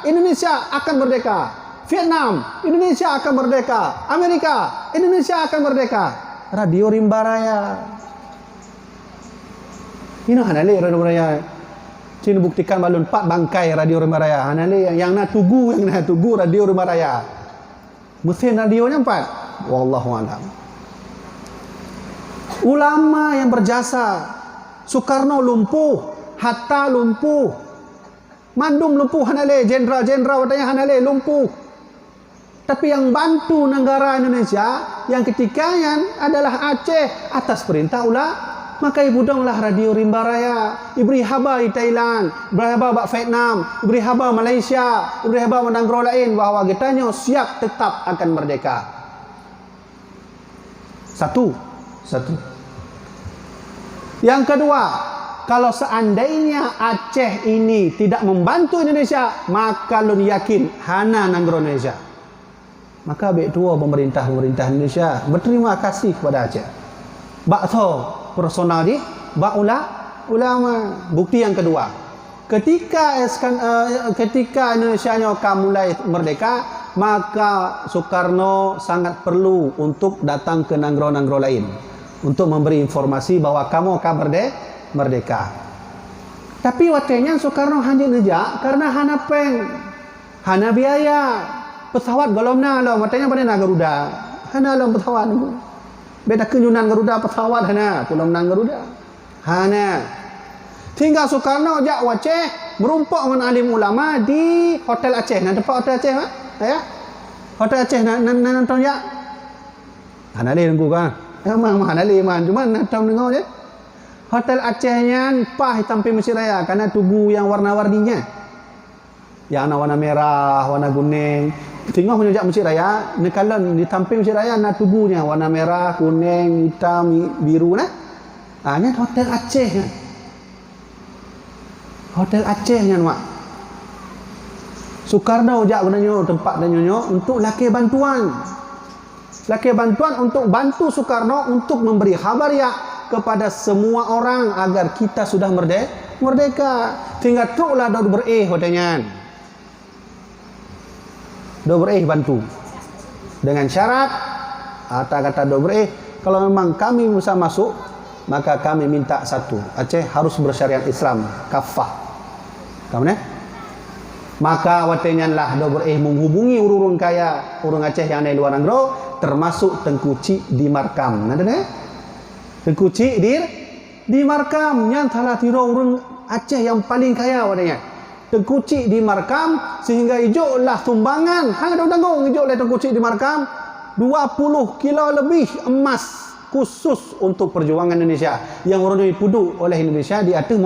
Indonesia akan merdeka. Vietnam, Indonesia akan merdeka. Amerika, Indonesia akan merdeka. Radio Rimba Raya. Ini hanale Radio Rimba Raya. Cina buktikan balun 4 bangkai Radio Rimba Raya. Hanale yang nak tugu Radio Rimba Raya. Mesin radionya 4. Wallahu a'lam. Ulama yang berjasa. Soekarno lumpuh, Hatta lumpuh, Mandum lumpuh hanale, jenderal watanya hanale lumpuh. Tapi yang bantu negara Indonesia yang ketikanya adalah Aceh atas perintah maka ibu donglah Radio Rimba Raya, ibri haba di Thailand, ibri haba bak Vietnam, ibri haba Malaysia, ibri haba negara lain bahwa getanya siap tetap akan merdeka. Satu. Yang kedua, kalau seandainya Aceh ini tidak membantu Indonesia, maka lun yakin hana negara Indonesia. Maka baik tua pemerintah Indonesia berterima kasih kepada Aceh. Bakso personal di bak ulama. Bukti yang kedua, ketika Indonesia mulai merdeka, maka Soekarno sangat perlu untuk datang ke negara-negara lain untuk memberi informasi bahwa kamu akan merdeka. Tapi waktunya Soekarno hanya ngejak karena hana biaya. Pesawat golomna lo, waktunya pada Garuda. Hana lo pesawat. Beda kenyunan Garuda pesawat hana, golomna Garuda. Hana. Tinggal Soekarno jak Aceh merumpok dengan alim ulama di Hotel Aceh. Nah, tempat Hotel Aceh mak? Ya. Hotel Aceh nonton ya. Hana le nunggu kan. Memang mana leman, cuma nonton dengar je. Hotel Acehnya pah tampi Mesir Raya karena tugu yang warna-warninya. Yang warna merah, warna kuning. Tengok menjak Mesir Raya, nekalan di tampi Mesir Raya na tugunya warna merah, kuning, hitam, biru nah. Nya Hotel Aceh. Hotel Acehnya mak. Soekarno jak gunanya tempat dan nyonya untuk laki bantuan. Untuk bantu Soekarno untuk memberi khabar ya kepada semua orang agar kita sudah merdeka. Tinggal tuklah dah katanya. Bantu. Dengan syarat kata kalau memang kami bisa masuk, maka kami minta satu, Aceh harus bersyariat Islam, kafah. Kamu maka watenya lah menghubungi urung kaya urung Aceh yang dari luar negeri, termasuk Tengku Cik di Markam. Tengku Cik di Markam yang telah tiro urung Aceh yang paling kaya watenya. Tengku Cik di Markam sehingga hijaulah sumbangan. Hang ada tanggung hijau oleh Tengku Cik di Markam 20 kilo lebih emas khusus untuk perjuangan Indonesia yang urung dipuduk oleh Indonesia di atas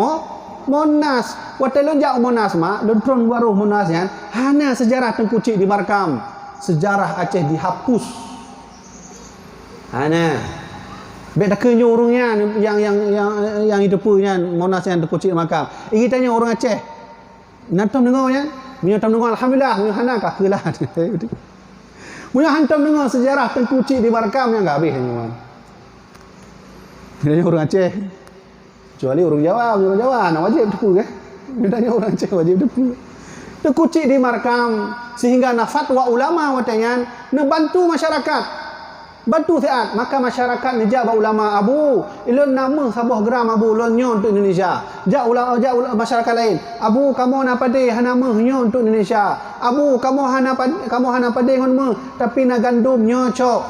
Monas. Waktu lonjak Monas mak, dontron baru Monasnya, hanya sejarah Tengku Cik di Markam. Sejarah Aceh dihapus. Hanya beda kenyo urungnya yang itu punya Monas yang Tengku Cik di Markam. Ini tanya orang Aceh. Nantom dengarnya, menyotam dengar alhamdulillah, hana kakelah. Punya hantam dengar sejarah Tengku Cik di Markam yang enggak habis teman. Ini orang Aceh. Kecuali orang Jawa, nak wajib depu ke? Bedanya orang Aceh wajib depu. Tengku Cik di Markam sehingga na fatwa ulama watanya bantu masyarakat. Bantu saat maka masyarakat nejak ulama Abu ilun nama sabah gram Abu ulun nyo untuk Indonesia. Jak ulama masyarakat lain. Abu kamu na pade hana nyo untuk Indonesia. Abu kamu hana pade ngon tapi na gandum nyo cok.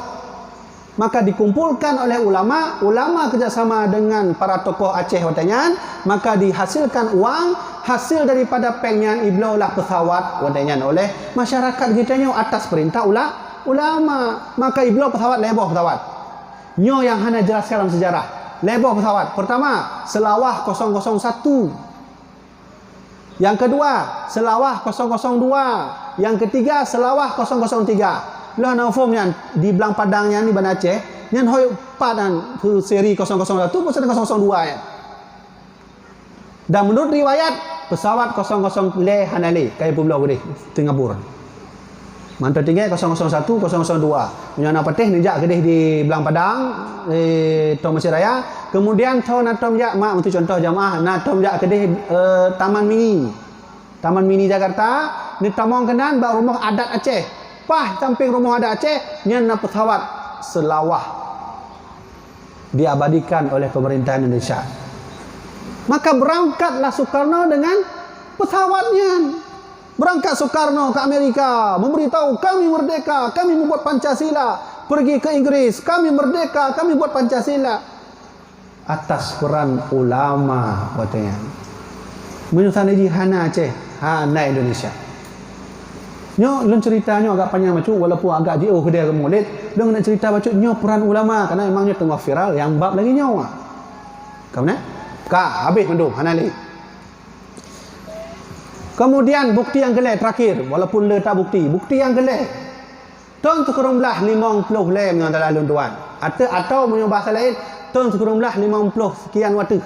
Maka dikumpulkan oleh ulama kerjasama dengan para tokoh Aceh watanya, maka dihasilkan uang hasil daripada pengen iblaulah pesawat watanya oleh masyarakat kitanya atas perintah ulama. Maka iblau pesawat leboh pesawat nyo yang hana jelaskan dalam sejarah. Leboh pesawat pertama Selawah 001, yang kedua Selawah 002, yang ketiga Selawah 003. Lah na formnya di Belang Padangnya ni Banda Aceh Nyan hoi padan tu seri 001 pasal 002 ya. Dan menurut riwayat pesawat 00 le hanale kai pulau gede Singapura. Mantap tinggi 001 002. Punya anak patih nijak gede di Belang Padang di Tom Masjid Raya. Kemudian tahun natom jak mak untuk contoh jamaah natom jak gede Taman Mini. Taman Mini Jakarta ni tamong kenan ba rumah adat Aceh. Pah samping rumah adat Aceh nyan pesawat selawah diabadikan oleh pemerintah Indonesia. Maka berangkatlah Soekarno dengan pesawatnya. Berangkat Soekarno ke Amerika, memberitahu kami merdeka, kami membuat Pancasila. Pergi ke Inggris, kami merdeka, kami buat Pancasila. Atas peran ulama katanya. Menyusan di Hana Aceh, Hana Indonesia. Nyo lun ceritanya agak panjang macam walaupun agak jauh ke dia ke Maulid, lun nak cerita macam nyo peran ulama karena memangnya tengah viral yang bab lagi nyawa. Kau nak? Ka habis mendung Hanali. Kemudian bukti yang gelap terakhir walaupun le tak bukti yang gelap. Tahun sekerumlah 50 lem yang dalam lun tuan. Atau punya bahasa lain tahun sekerumlah 50 sekian waktu.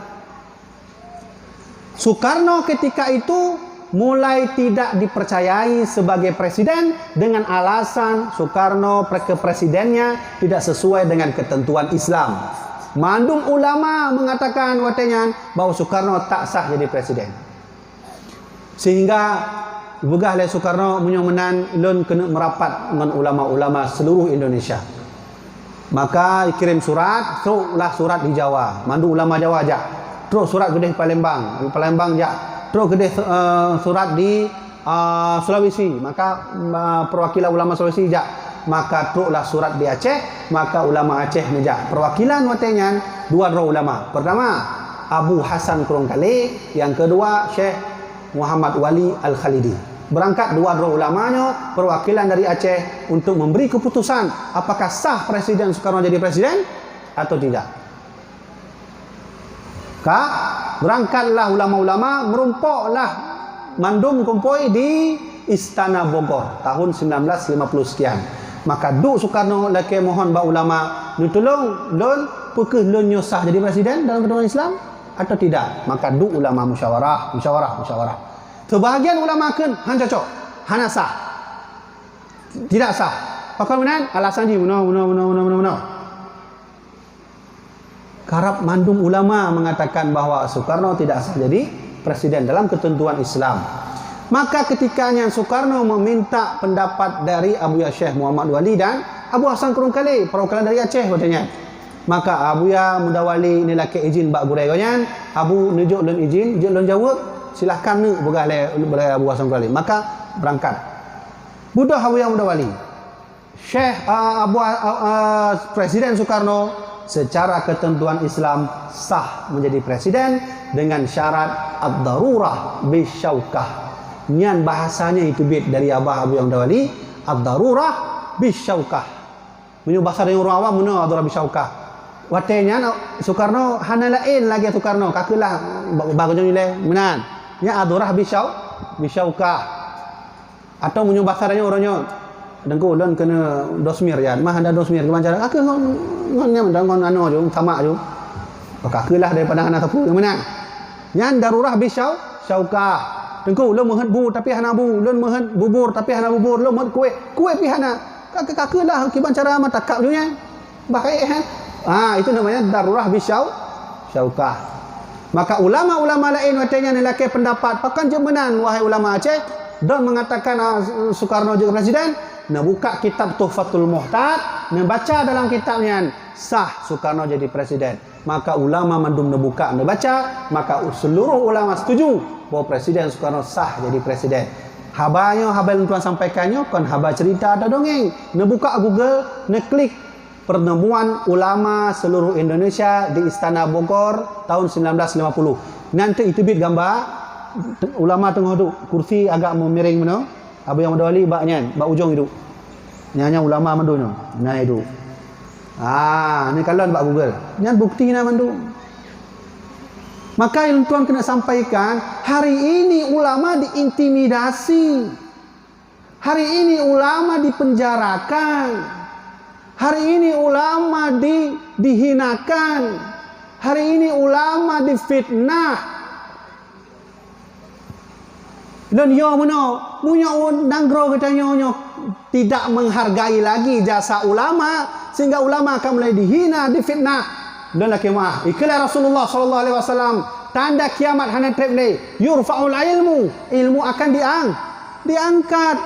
Soekarno ketika itu mulai tidak dipercayai sebagai presiden dengan alasan Soekarno kepresidennya tidak sesuai dengan ketentuan Islam. Mandum ulama mengatakan watenya bahwa Soekarno tak sah jadi presiden. Sehingga begah oleh Soekarno menyomenan lun kena merapat dengan ulama-ulama seluruh Indonesia. Maka kirim surat, teruslah surat di Jawa. Mandu ulama Jawa aja. Terus surat gede Palembang, Palembang aja. Terus gede surat di Sulawesi. Maka perwakilan ulama Sulawesi aja. Maka teruslah surat di Aceh, maka ulama Aceh meja. Perwakilan watenya dua ulama. Pertama Abu Hasan Kurungkali, yang kedua Syekh Muhammad Wali Al-Khalidi. Berangkat dua ulamanya perwakilan dari Aceh untuk memberi keputusan apakah sah Presiden Soekarno jadi presiden atau tidak. Berangkatlah ulama-ulama merumpuklah mandum kumpul di Istana Bogor tahun 1950 sekian. Maka duk Soekarno laki mohon ba ulama nu tolong lon pekeh lon sah jadi presiden dalam ketentuan Islam atau tidak. Maka duk ulama musyawarah. Sebahagian ulama kan han cocok, hana sah. Tidak sah. Pakal menan alasan ji mana. Karab mandum ulama mengatakan bahwa Soekarno tidak sah jadi presiden dalam ketentuan Islam. Maka ketikanya Soekarno meminta pendapat dari Abu Ya Syekh Muhammad Wali dan Abu Hasan Kurungkali, perwakilan dari Aceh katanya. Maka Abu Ya Mudawali ni laki izin bak gurai kanyan, Abu nujuk lun izin lun jawab, silahkan nu begalai Abu Hasan Kurungkali. Maka berangkat. Budah Abu Ya Mudawali. Syekh Presiden Soekarno secara ketentuan Islam sah menjadi presiden dengan syarat ad-darurah bisyaukah. Nyan bahasanya itu bit dari Abah Abu Yang Dawali, ad-darurah bisyaukah. Menyu bahasa dari orang awam mana ad-darurah bisyaukah. Watenya Soekarno hana lain lagi Soekarno kakelah bagus nilai menan. Nya ad-darurah bisyaukah. Atau menyu bahasa dari orangnya dengku lon kena dosmir ya. Mah ada dosmir ke cara kakek ngonnya mendangon anu jo sama jo. Kakelah daripada hana sapu yang menan. Nyan darurah bisyaukah. Dengku lo menghen bu tapi hana bu, lo menghen bubur tapi hana bubur, lo menghen kue pi hana. Kakak lah kiban cara matakak dunia. Bahaya itu namanya darurah bisyaukah. Maka ulama-ulama lain watenya nilai pendapat pakan jemenan wahai ulama Aceh dan mengatakan Soekarno jadi presiden. Nah buka kitab Tuhfatul Muhtad, membaca dalam kitabnya sah Soekarno jadi presiden. Maka ulama mandum nebuka nebaca, maka seluruh ulama setuju bahwa Presiden Soekarno sah jadi presiden. Habanya habal tuan sampaikannya kan haba cerita ada dongeng. Nebuka Google, neklik pertemuan ulama seluruh Indonesia di Istana Bogor tahun 1950. Nanti itu bit gambar ulama tengah duduk, kursi agak memiring mana. Abu Yang Mudawali baknya, bak ujung itu. Nyanya ulama mandunya. Nah itu. Ni kalau bak Google. Nyan bukti na mandu. Maka yang tuan kena sampaikan, hari ini ulama diintimidasi. Hari ini ulama dipenjarakan. Hari ini ulama dihinakan. Hari ini ulama difitnah. Dan yo meno, punya nanggro katanya tidak menghargai lagi jasa ulama, sehingga ulama akan mulai dihina, difitnah. Dan laki mah, ikhlas Rasulullah sallallahu alaihi wasallam, tanda kiamat hana teble, yurfa'ul ilmu akan diangkat.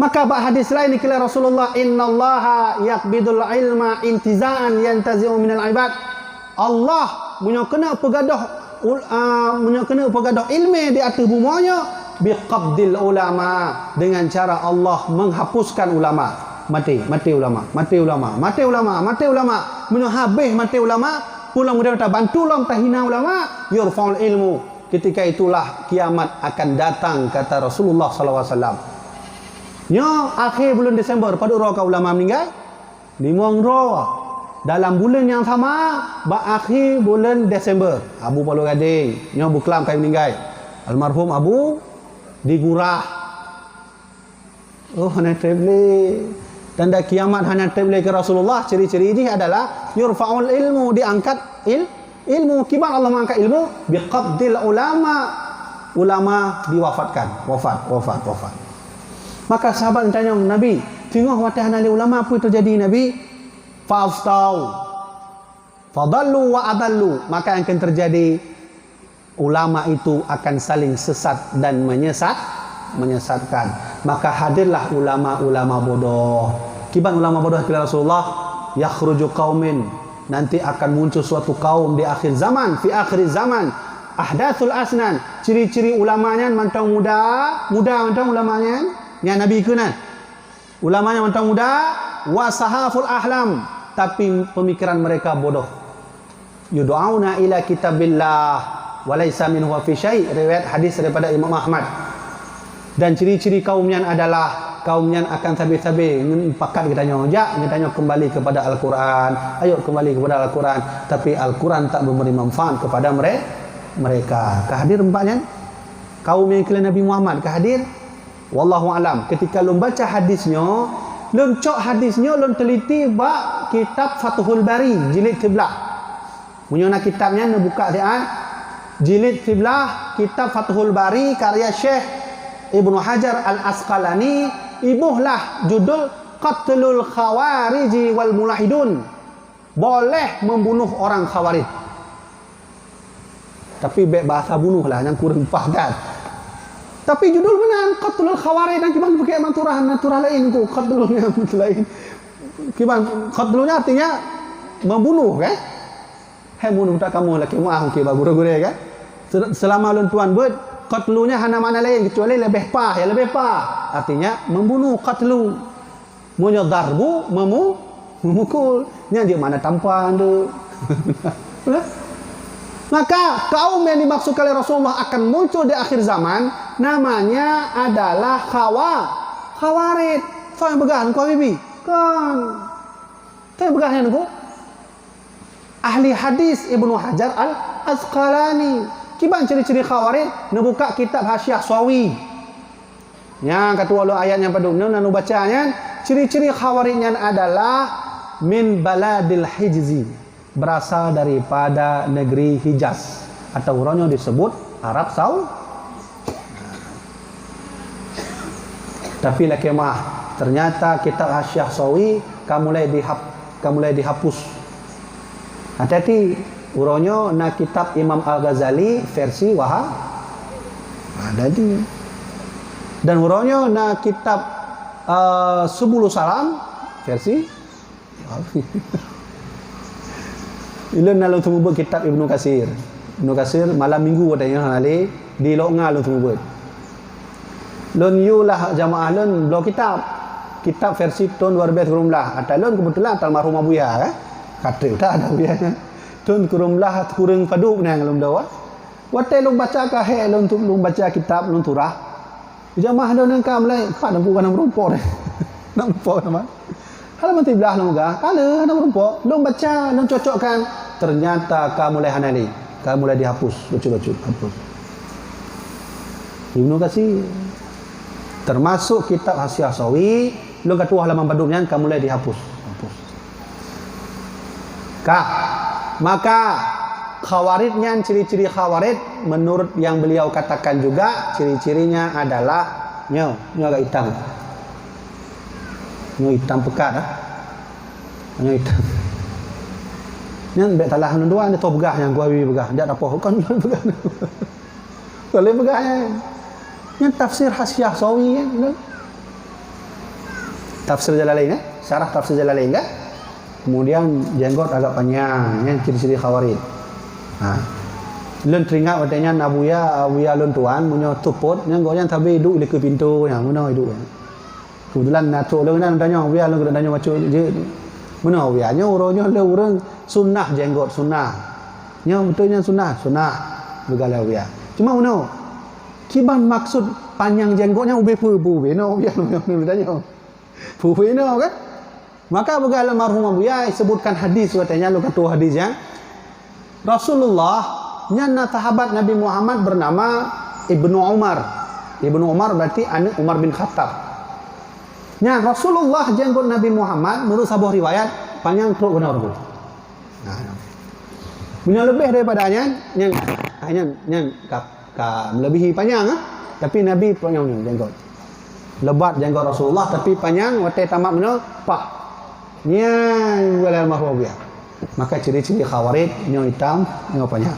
Maka bak hadis lain ikhlas Rasulullah, innallaha yaqbidul ilma intiza'an yantazi'u minal ibad. Allah punya kena pegadah ilmu di atas bumanya biqabdil ulama, dengan cara Allah menghapuskan ulama. Mati ulama menyo habis mati ulama, pulang mudah bantu lam tahina ulama, yurfaul ilmu. Ketika itulah kiamat akan datang, kata Rasulullah sallallahu alaihi wasallam. Nyo akhir bulan Desember pada ka ulama meninggal 5 dalam bulan yang sama, akhir bulan Desember, Abu Palu Gading, nyo buklam kai meninggal. Almarhum Abu digurah. Oh, hana teble. Tanda kiamat hana teble ke Rasulullah. Ciri-ciri ini adalah yurfa'ul ilmu, diangkat ilmu. Kiban Allah mengangkat ilmu biqabdil ulama. Ulama diwafatkan, wafat. Maka sahabat tanya Nabi, tengok watah hana ulama apa yang terjadi Nabi? Fa'aftau fadallu wa adallu, maka yang akan terjadi ulama itu akan saling sesat dan menyesatkan. Maka hadirlah ulama-ulama bodoh. Kiban ulama bodoh kira Rasulullah, yakhruju qaumin, nanti akan muncul suatu kaum di akhir zaman, fi akhir zaman, ahdathul asnan, ciri-ciri ulamanya mantau muda mantau ulamanya nya Nabi kunan. Ulamanya mantau muda, wasahaful ahlam, tapi pemikiran mereka bodoh. Yud'auna ila kitabillah wa laysa minhu fi syai', riwayat hadis daripada Imam Ahmad. Dan ciri-ciri kaumnya adalah kaumnya akan sabi-sabi pakat katanya kembali kepada Al-Quran, ayo kembali kepada Al-Quran, tapi Al-Quran tak memberi manfaat kepada mereka. Kehadir empatnya kaum yang kira Nabi Muhammad kehadir. Wallahu alam. Ketika lum baca hadisnya, lum cok hadisnya, lum teliti bak kitab Fathul Bari jilid 13. Punya kitabnya nak buka dia jilid 13 kitab Fathul Bari karya Syekh Ibnu Hajar Al-Asqalani, ibuhlah judul Qatlul Khawariji wal Mulahidun. Boleh membunuh orang Khawarij. Tapi bahasa bunuh lah yang kurang paham. Tapi judul benar Qatlul Khawarij, dan kiban pakai naturah lain tu, qatlulnya lain. Kiban qatlulnya artinya membunuh kan? Hai bunuh tak kamu laki muah ke guru-guru kan? Selama lun tuan buat qatlunya hana mana lain kecuali lebih pah, artinya membunuh qatlu. Munyo darbu memukul. Nya dia mana tampan tu. Maka kaum yang dimaksud oleh Rasulullah akan muncul di akhir zaman, namanya adalah Khawarij. Kau yang begahan kau bibi? Kan. Kau yang begahan kau? Ahli hadis Ibnu Hajar Al-Asqalani. Kiban ciri-ciri Khawarij, buka kitab Hasyiah Sawi. Yang ketua lo ayatnya pada nu bacanya, ciri-ciri Khawarijnya adalah min baladil Hijzi, berasal daripada negeri Hijaz, atau orangnya disebut Arab Saudi. Tapi lakemah ternyata kitab Hasyiah Sawi kamu mulai dihapus. Hati-hati, orangnya na kitab Imam Al-Ghazali versi Wahab ada di, dan orangnya na kitab Subul Salam versi Ilun nalu tumubut kitab Ibnu Katsir. Ibnu Katsir malam minggu katanya hari di Loknga lu tumubut. Lun yulah jamaah lun blok kitab versi tahun 2012. Ada lun kebetulan almarhum Abu Ya kata dah ada Abu Ya. Tahun kurumlah kurang padu nang lum dawa. Watai lum baca ka he lun baca kitab lun turah. Jamaah lun kam lai ka nampu kan rumpor. Nampu nama. Halaman 13 lum ga. Kala hana rumpor. Lum baca lum cocokkan. Ternyata kamu mulai hanali, kamu mulai dihapus, lucu-lucu, hapus. Ibnu Katsir termasuk kitab Hasyiah Sawi Lu ketua halaman badumnya kamu mulai dihapus. Maka Khawaridnya, ciri-ciri Khawarid menurut yang beliau katakan juga ciri-cirinya adalah nyo agak hitam. Nyo hitam pekat Nyo hitam. Yang bet talah dua ni tu begah yang gua begah. Ndak apa kan begah. Boleh begahnya. Yang tafsir Hasyiah Sawi kan. Tafsir Jalalain syarah tafsir Jalalain kan. Kemudian jenggot agak panjang, yang ciri-ciri Khawarid. Lun teringat katanya Nabuya lun tuan punya tuput yang goyang tapi duduk di ke pintu yang mana hidup. Kebetulan natuk lun kan tanya Nabuya lun kena tanya macam je. Mana Nabuya urangnya le urang sunnah jenggot sunnah. Nya betulnya sunnah begala Nabuya. Cuma mana? Kiban maksud panjang jenggotnya ube pu-pu no Nabuya tanya. Pu-pu no kan? Maka begala marhum Nabuya sebutkan hadis katanya lu kata hadis yang Rasulullah nyana sahabat Nabi Muhammad bernama Ibnu Umar. Ibnu Umar berarti anak Umar bin Khattab. Nya Rasulullah jenggot Nabi Muhammad menurut sebuah riwayat panjang truk benar tu. Punya lebih daripadanya yang melebihi panjang tapi Nabi panjang jenggot. Lebat jenggot Rasulullah tapi panjang wate tamat mana pak. Nya wala mahwabiyah. Maka ciri-ciri Khawarid nyo hitam nyo panjang.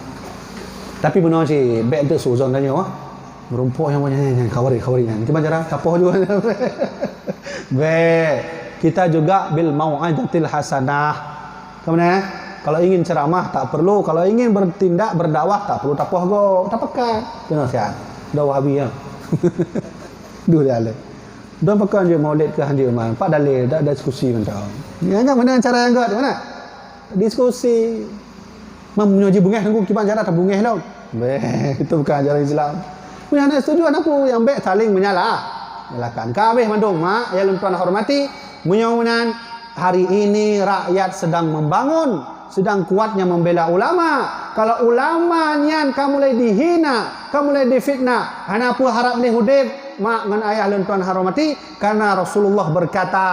Tapi benar sih baik tu suzon tanya merumpuk yang banyak Khawarid ni. Cuma jarang kapoh juga. Baik. Kita juga bil mau'izatil hasanah. Kemana? Kalau ingin ceramah tak perlu, kalau ingin bertindak berdakwah tak perlu tapoh go, tak pekat. Kena sihat. Dah Wahabi ya. Dua dalil. Dah pekan je Maulid ke hanjir man. Pak dalil dak diskusi mentau. Ni mana cara yang god mana? Diskusi memuji bungeh tunggu kiban cara tak bungeh tau. Itu bukan ajaran Islam. Punya anak setuju anakku yang baik saling menyalahkan. Kabeh mandung mak ya tuan hormati menyaunan hari ini rakyat sedang membangun, sedang kuatnya membela ulama. Kalau ulamanya kamu mulai dihina, kamu mulai difitnah, hana pun harap ni hudib mak ngan ayah tuan hormati karena Rasulullah berkata,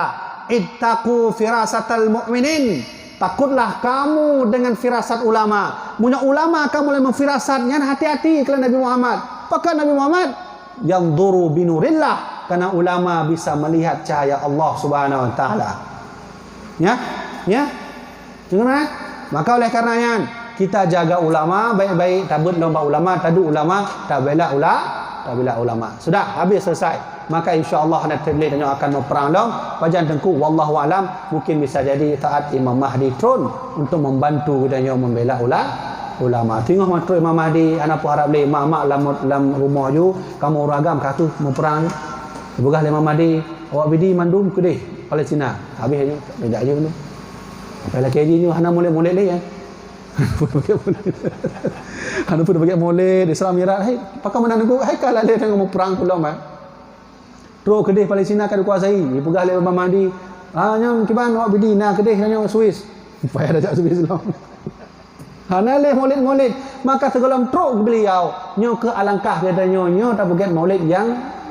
"Ittaqu firasatal mu'minin." Takutlah kamu dengan firasat ulama. Punya ulama kamu mulai memfirasatnya, hati-hati kalau Nabi Muhammad. Apakah Nabi Muhammad? Yang duru binurillah. Karena ulama bisa melihat cahaya Allah Subhanahu Wa Taala. Ya. Dengar? Maka oleh karenanya kita jaga ulama baik-baik. Tabut lomba ulama, tadu ulama, tak bela ulama. Sudah habis selesai. Maka insya-Allah nanti beliau akan memperang dong. Pajan tengku wallahu alam mungkin bisa jadi taat Imam Mahdi turun untuk membantu kita membela ulama. Tengok matru Imam Mahdi anak pun harap boleh mak dalam rumah ju kamu orang agam katu memperang. Begah Imam Mahdi awak bidi mandum ke deh Palestina. Habis aja beda aja tu. Apa lagi ni hana molek-molek ni ya. Hana pun bagi molek Islam Mirat. Hai pakam mana aku hai kalah le tengok memperang pula mak. Terus kedih Palestina akan dikuasai. Dipegah oleh Imam Mahdi. Nyam kiban awak bidi na kedih nanya Swiss. Payah dah Swiss lah. Hanaleh maulid. Maka segala truk beliau nyo ke alangkah katanya nyo tak begitu maulid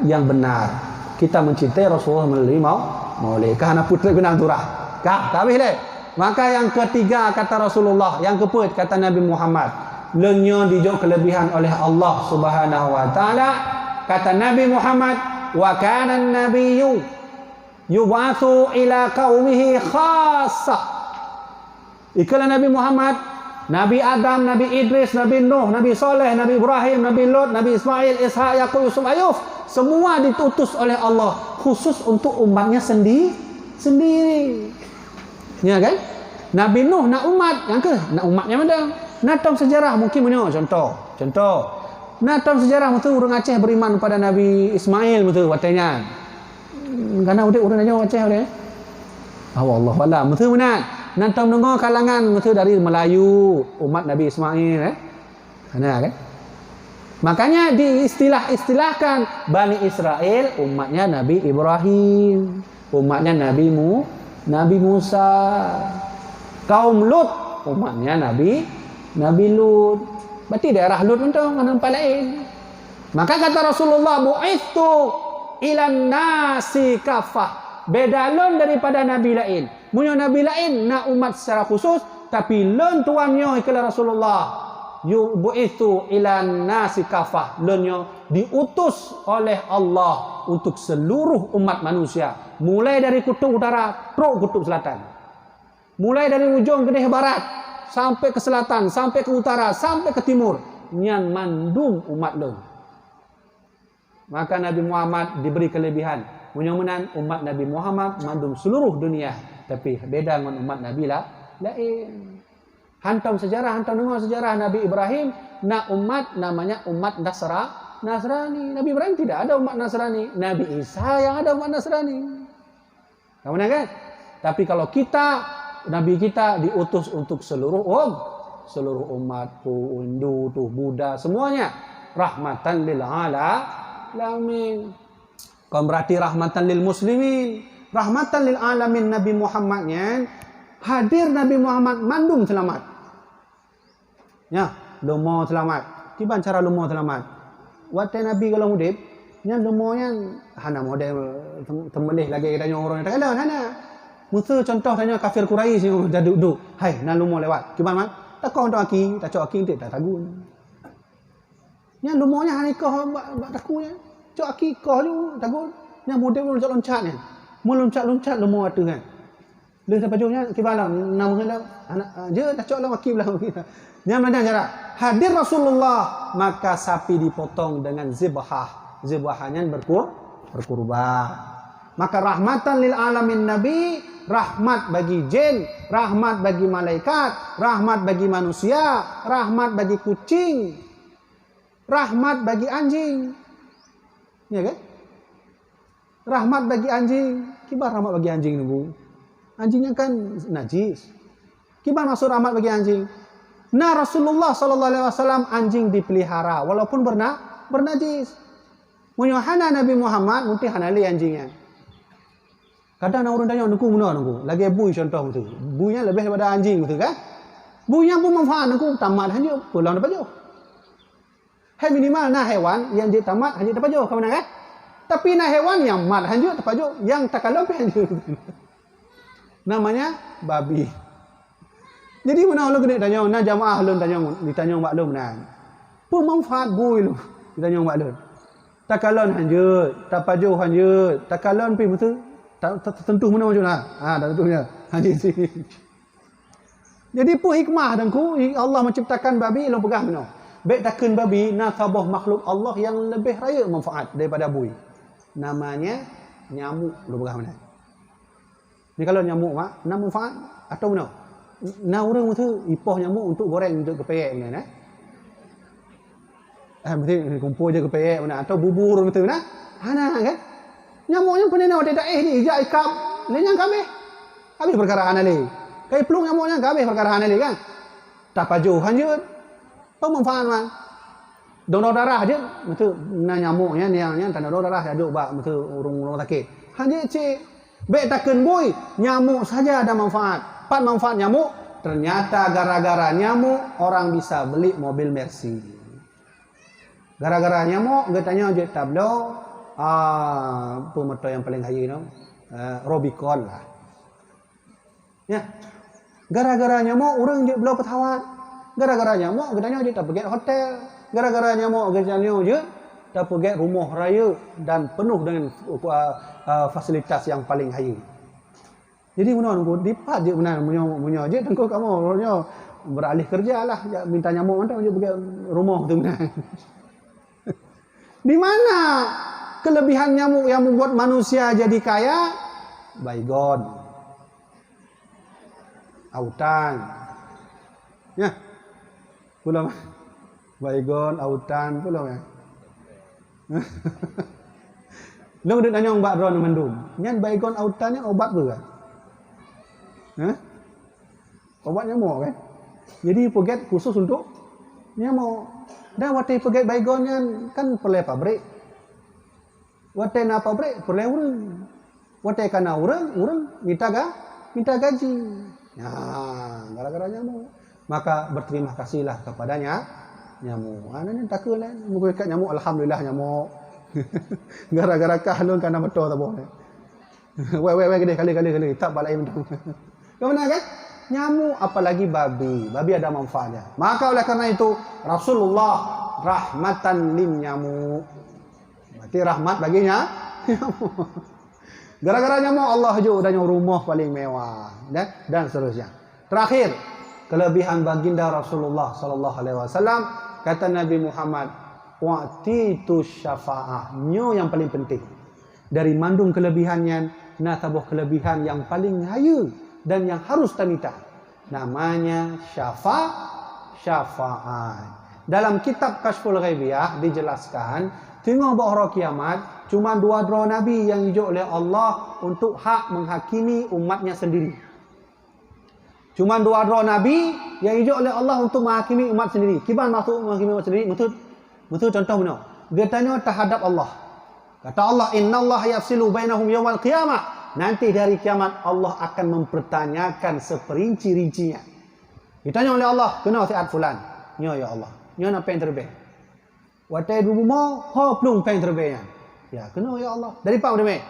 yang benar. Kita mencintai Rasulullah melalui maulid. Kahana putra benang turah. Habis le. Maka yang ketiga kata Rasulullah, yang keempat kata Nabi Muhammad. Lenyo dijauh kelebihan oleh Allah Subhanahu Wa Taala. Kata Nabi Muhammad, wa kana an-nabiyyu yub'atsu ila qaumihi khassah. Ikala Nabi Muhammad, Nabi Adam, Nabi Idris, Nabi Nuh, Nabi Saleh, Nabi Ibrahim, Nabi Lut, Nabi Ismail, Ishaq, Yaqub, Yusuf, Ayub, semua ditutus oleh Allah khusus untuk umatnya sendiri. Ya kan? Nabi Nuh nak umat, yang ke nak umatnya mana? Natong sejarah mungkin punya contoh. Natong sejarah betul orang Aceh beriman pada Nabi Ismail betul katanya. Karena orang aja Aceh dia. Allah wala betul benar. Natong dengar kalangan betul dari Melayu umat Nabi Ismail kan? Makanya diistilahkan Bani Israel umatnya Nabi Ibrahim, umatnya Nabi Musa. Kaum Lut umatnya Nabi Lut. Berarti daerah Lut mentong kan tempat lain. Maka kata Rasulullah, bu'ithu ilan nasi kafah. Beda lon daripada nabi lain. Munyo nabi lain nak umat secara khusus, tapi lon tuannya ikala Rasulullah. Yubu'itsu ilan nasi kafah. Lonyo diutus oleh Allah untuk seluruh umat manusia. Mulai dari kutub utara, terus kutub selatan. Mulai dari ujung Kedih barat sampai ke selatan, sampai ke utara, sampai ke timur. Nyan mandum umat lon. Maka Nabi Muhammad diberi kelebihan. Mudah-mudahan umat Nabi Muhammad mandum seluruh dunia. Tapi beda dengan umat Nabi lain. Hantam sejarah, hantam dengar sejarah Nabi Ibrahim. Nak umat namanya umat Nasrani. Nabi Ibrahim tidak ada umat Nasrani. Nabi Isa yang ada umat Nasrani. Kamu kan? Tapi kalau kita, Nabi kita diutus untuk seluruh umat, Hindu, Buddha, semuanya rahmatan lil alamin. Kan berarti rahmatan lil muslimin, rahmatan lil alamin. Nabi Muhammadnya hadir, Nabi Muhammad mandum selamat. Ya, lumo selamat. Gimana cara lumo selamat? Waktu Nabi kalau mudib, nya lumonya hana model temelih lagi tanya orang tak kalau hana. Musuh contoh tanya kafir Quraisy yang dah duduk. Hai, nan lumo lewat. Gimana man? Tak kau untuk aki, tak cok aki tak tagun. Nya lumonya hana kau bak takunya. Cok aki kau tu tagun. Nya mudib loncat-loncatnya. Mu loncat-loncat lumo atu kan. Leh sampai jauhnya kibala nama hendak anak je tak cok lah aki belah kita. Nya mana cara? Hadir Rasulullah, maka sapi dipotong dengan zibhah. Zibhahnya berkurban. Maka rahmatan lil alamin Nabi, rahmat bagi jin, rahmat bagi malaikat, rahmat bagi manusia, rahmat bagi kucing, rahmat bagi anjing. Ya kan? Rahmat bagi anjing. Kibar rahmat bagi anjing nunggu. Anjingnya kan najis. Kibar masuk rahmat bagi anjing. Nah, Rasulullah sallallahu alaihi wasallam anjing dipelihara walaupun bernajis. Munyohana Nabi Muhammad mungkin hanali anjingnya. Kadang orang tanya nunggu mana nunggu. Lagi bui contoh betul. Buinya lebih daripada anjing betul kan? Buinya pun manfaat nunggu tamat hanya pulang dapat jauh. Hai minimal nah hewan yang dia tamat hanya dapat jauh ke mana kan? Tapi nah hewan yang mat hanya dapat jauh, yang tak kalau hanya. Namanya babi. Jadi mana lu kena tanya, nah jamaah lu ditanya mak lu mana? Pemanfaat bui lu ditanya mak lu. Takalon hanjut, tapaju hanjut, takalon pi betul. Tentu mana macam mana? Dah tentunya. Hanjut sini. Jadi pu hikmah dengku Allah menciptakan babi lu pegang mana? Baik takun babi nasabah makhluk Allah yang lebih raya manfaat daripada bui. Namanya nyamuk lu pegang mana? Ni kalau nyamuk mak, nak manfaat atau mana? Nah orang itu ipoh nyamuk untuk goreng untuk kepeyek mana? Mesti kumpul je kepeyek mana? Atau bubur betul mana? Hana kan? Nyamuknya pernah ada ni ijak ikap, lenyang kabeh. Habis perkara anali. Kai pelung nyamuknya kabeh perkara anali kan? Tak pajuh hanjut. Pemanfaat man. Donor darah je, betul. Nah nyamuknya niangnya tanda donor darah ada bak betul urung sakit. Hanjut cik. Baik takkan boy, nyamuk saja ada manfaat. Pat manfaat nyamuk, ternyata gara-gara nyamuk orang bisa beli mobil Mercy. Gara-gara nyamuk, katanya je tablo, pemotor yang paling kaya no, Robicon lah. Ya, gara-gara nyamuk orang je belum petawat. Gara-gara nyamuk, katanya je tak pergi hotel. Gara-gara nyamuk, katanya je tak pergi rumah raya dan penuh dengan fasilitas yang paling high. Jadi mana nunggu dipat je benar punya je tengok kamu orangnya beralih kerja lah minta nyamuk mana je pergi rumah tu benar. Di mana kelebihan nyamuk yang membuat manusia jadi kaya? Baygon, autan, ya, pulang baygon, autan, pulang ya. Lu udah nanya mbak Ron mandum. Nyan baygon autannya obat ke? Obat nyamuk kan? Jadi peget khusus untuk nyamuk. Dan waktu peget baygonnya kan perlu pabrik. Waktu na pabrik perlu urang. Waktu kana urang minta gaji. Nah, gara-gara nyamuk. Maka berterima kasihlah kepadanya nyamuk. Anaknya takut lah. Muka nyamuk, alhamdulillah nyamuk. Gara-gara kahlun kana betul tak boleh. Weh, kali. Tak balai betul. Kemana kan? Nyamuk, apalagi babi. Babi ada manfaatnya. Maka oleh karena itu, Rasulullah rahmatan lin nyamuk. Berarti rahmat baginya nyamuk. Gara-gara nyamuk, Allah juga udah rumah paling mewah. Dan seterusnya. Terakhir, kelebihan baginda Rasulullah sallallahu alaihi wasallam, kata Nabi Muhammad, wa'titu syafa'ah. Nyo yang paling penting. Dari mandung kelebihannya, tabuh kelebihan yang paling haya dan yang harus kita minta. Namanya syafa'at. Dalam kitab Kashful Ghaibiyah dijelaskan, tengok bahawa kiamat cuma dua nabi yang diuji oleh Allah untuk hak menghakimi umatnya sendiri. Cuma dua nabi yang diuji oleh Allah untuk menghakimi umat sendiri. Kiban maksud menghakimi umat sendiri? Betul contoh benar. Getanya terhadap Allah. Kata Allah, innallaha yafsilu bainahum yawmal qiyamah. Nanti dari kiamat Allah akan mempertanyakan seperinci-rincinya. Ditanya oleh Allah, kena siat fulan. Ya Allah. Nyo nak pen terbaik. Watai dulu mau ho plung pen terbaiknya. Ya, kena ya Allah. Dari apa terbaik?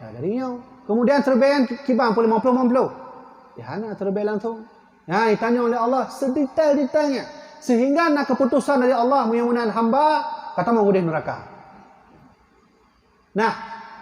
Ya, dari nyo. Kemudian terbaik kibang boleh 50. Ya, nak terbaik langsung. Ya, ditanya oleh Allah sedetail-detailnya. Sehingga nak keputusan dari Allah mudah-mudahan hamba kata mau gudih neraka. Nah,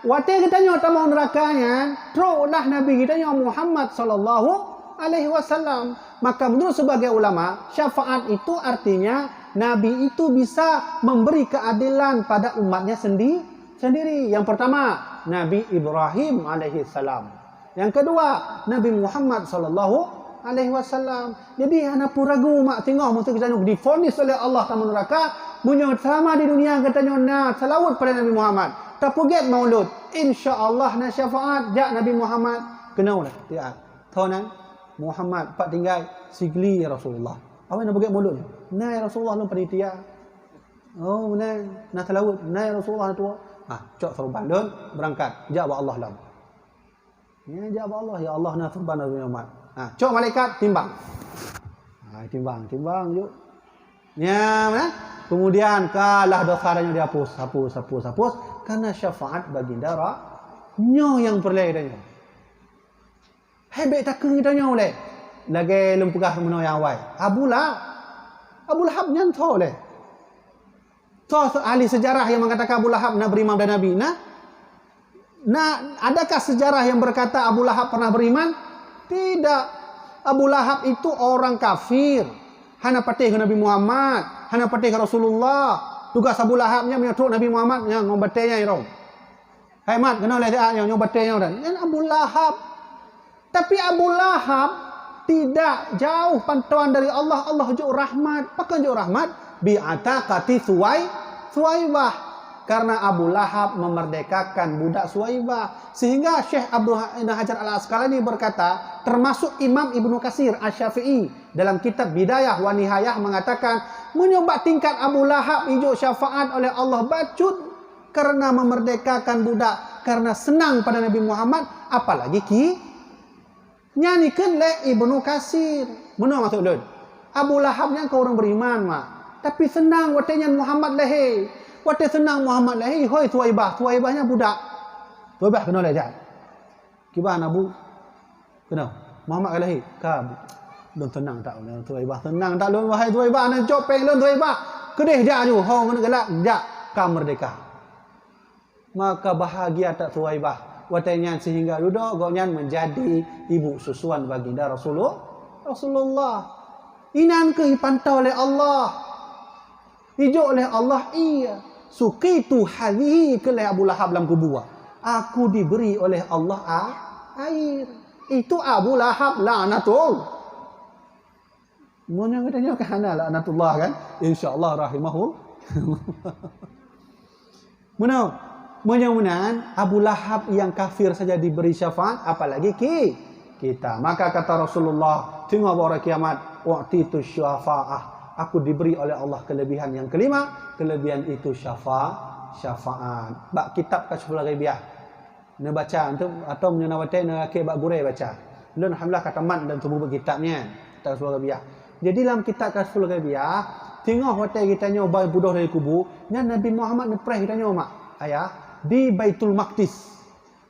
waktu kita nyata mau nerakanya, terulah Nabi kita Muhammad sallallahu alaihi wasallam. Maka menurut sebagai ulama, syafaat itu artinya Nabi itu bisa memberi keadilan pada umatnya sendiri. Yang pertama, Nabi Ibrahim alaihi salam. Yang kedua, Nabi Muhammad sallallahu alaihi wasallam. Jadi anak ragu mak tengok mesti kita difonis oleh Allah taala neraka, munyo selama di dunia katanya nah selawat pada Nabi Muhammad. Tak forget maulud. InsyaAllah na syafaat jak Nabi Muhammad. Kenal lah. Tiap. Tahunan Muhammad pak tinggal sigli ya Rasulullah. Awak nak forget maulud. Nah ya Rasulullah lu panitia. Oh nah nak selawat. Nah ya Rasulullah tua. Cok serban don berangkat. Jak wa Allah lam. Ya jak wa Allah ya Allah na serban Nabi Muhammad. Cok malaikat timbang. Timbang yuk. Ya mana? Kemudian kalah dosanya dihapus, hapus. Karena syafaat baginda nyo yang perlai danya. Hebek takung danya oleh. Lagi lempugah meno yang awal. Abu Lahab nyanto oleh. So ahli sejarah yang mengatakan Abu Lahab nak beriman dan Nabi. Adakah sejarah yang berkata Abu Lahab pernah beriman? Tidak. Abu Lahab itu orang kafir. Hana patih ke Nabi Muhammad, hana patih ke Rasulullah. Tugas Abu Lahabnya menyetruk Nabi Muhammad yang ngombatnya irong. Hai mat, kenal lah dia yang ngombatnya dan Abu Lahab. Tapi Abu Lahab tidak jauh pantauan dari Allah. Allah juga rahmat. Pakai juga rahmat bi ataqati Suwaibah. Karena Abu Lahab memerdekakan budak Suwaibah. Sehingga Syekh Abdul Hajar Al-Asqalani berkata, termasuk Imam Ibnu Katsir Asy-Syafi'i dalam kitab Bidayah wa Nihayah mengatakan, menyebab tingkat Abu Lahab hijau syafaat oleh Allah bacut karena memerdekakan budak, karena senang pada Nabi Muhammad, apalagi nyanyikan le Ibnu Katsir. Mana maksud dia? Abu Lahabnya kau orang beriman mak, tapi senang watenya Muhammad lehe. Wate senang Muhammad lahi, hoi Suwaibahnya budak. Suwaibah kenal aja. Kiban Abu? Kenal? Muhammad lahi. Ka don tenang tak oleh Suwaibah. Tenang tak lun wahai Suwaibah nan copeng lun Suwaibah. Kedih ja ju, hong kena gelak ja ka merdeka. Maka bahagia tak Suwaibah. Watenya sehingga duduk goknya menjadi ibu susuan baginda Rasulullah. Inan ke dipantau oleh Allah. Hijau oleh Allah iya. Suqitu hadhihi ke Abu Lahab dalam kubur. Aku diberi oleh Allah air. Itu Abu Lahab laknatullah. Mun yang katanya kana laknatullah kan? Insyaallah rahimahu. Mudah-mudahan Abu Lahab yang kafir saja diberi syafaat, apalagi kita. Maka kata Rasulullah, tengok pada kiamat, wa'titu syafa'ah. Aku diberi oleh Allah kelebihan yang kelima. Kelebihan itu syafaat. Bak kitab Kashful Ghaibiyah. Nak baca atau menyenawati nak ke bak gurai baca. Lun alhamdulillah kata man dan tubuh kitabnya Kashful Ghaibiyah. Jadi dalam kitab Kashful Ghaibiyah, tengok hotel kita nyoba budoh dari kubu, nya Nabi Muhammad nepreh kita nyoba mak. Ayah di Baitul Maqdis.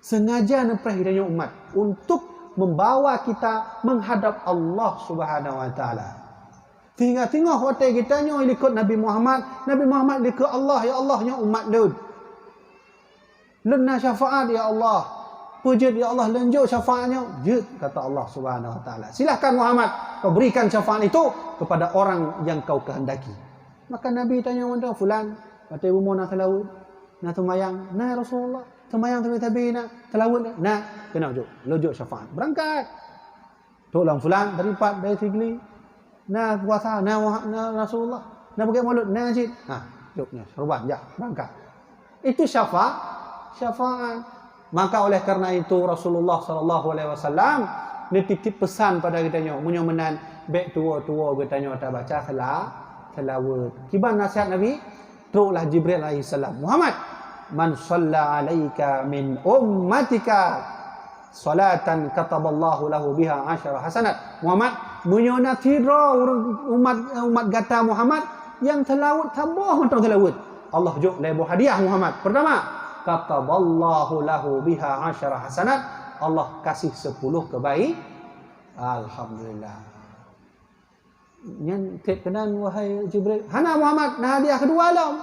Sengaja nempreh hidayah umat untuk membawa kita menghadap Allah Subhanahu wa taala. Tengah-tengah hotel kita nyo ikut Nabi Muhammad ikut Allah, ya Allah nya umat lun. Luna syafaat ya Allah. Pujud ya Allah lenjuk syafaatnya. Jud kata Allah Subhanahu wa taala. Silahkan Muhammad kau berikan syafaat itu kepada orang yang kau kehendaki. Maka Nabi tanya kepada fulan, kata ibu mau nak telawud, nak tumayang, nah Rasulullah, tumayang tabi nak telawud, nah kena lojok syafaat. Berangkat. Tolong fulan dari empat dari tigli. Nah puasa, nah Rasulullah, nah pakai mulut, nah jid. Joknya serban ya, berangkat. Itu syafaat. Maka oleh karena itu Rasulullah sallallahu alaihi wasallam nitip pesan pada kita nyo, munyo menan bek tua-tua kita nyo tak baca selawat. Kiban nasihat Nabi? Teruklah Jibril alaihi salam. Muhammad, man shalla alaika min ummatika salatan kataballahu lahu biha 10 hasanat. Muhammad, munyo nak tira umat gata Muhammad yang telawat tambah untuk telawat. Allah juk lebo hadiah Muhammad. Pertama, kataballahu lahu biha 10 hasanat. Allah kasih 10 kebaik. Alhamdulillah. Yang kenan wahai Jibril, hana Muhammad nah hadiah kedua lah.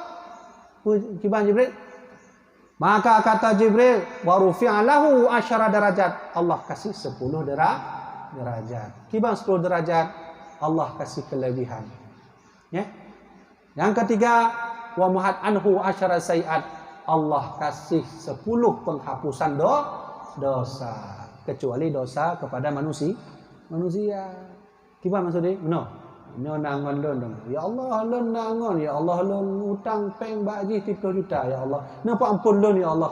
Kiban Jibril. Maka kata Jibril, wa rufi'a lahu 10 darajat. Allah kasih 10 derajat. Kiban 10 derajat, Allah kasih kelebihan. Ya. Yang ketiga, wa muhad anhu 10 sayiat. Allah kasih 10 penghapusan dosa, kecuali dosa kepada manusia. Kiban maksudnya? No nangon lon. Ya Allah lon nangon, ya Allah lon utang peng baji 30 juta ya Allah. Napa ampun lon ya Allah.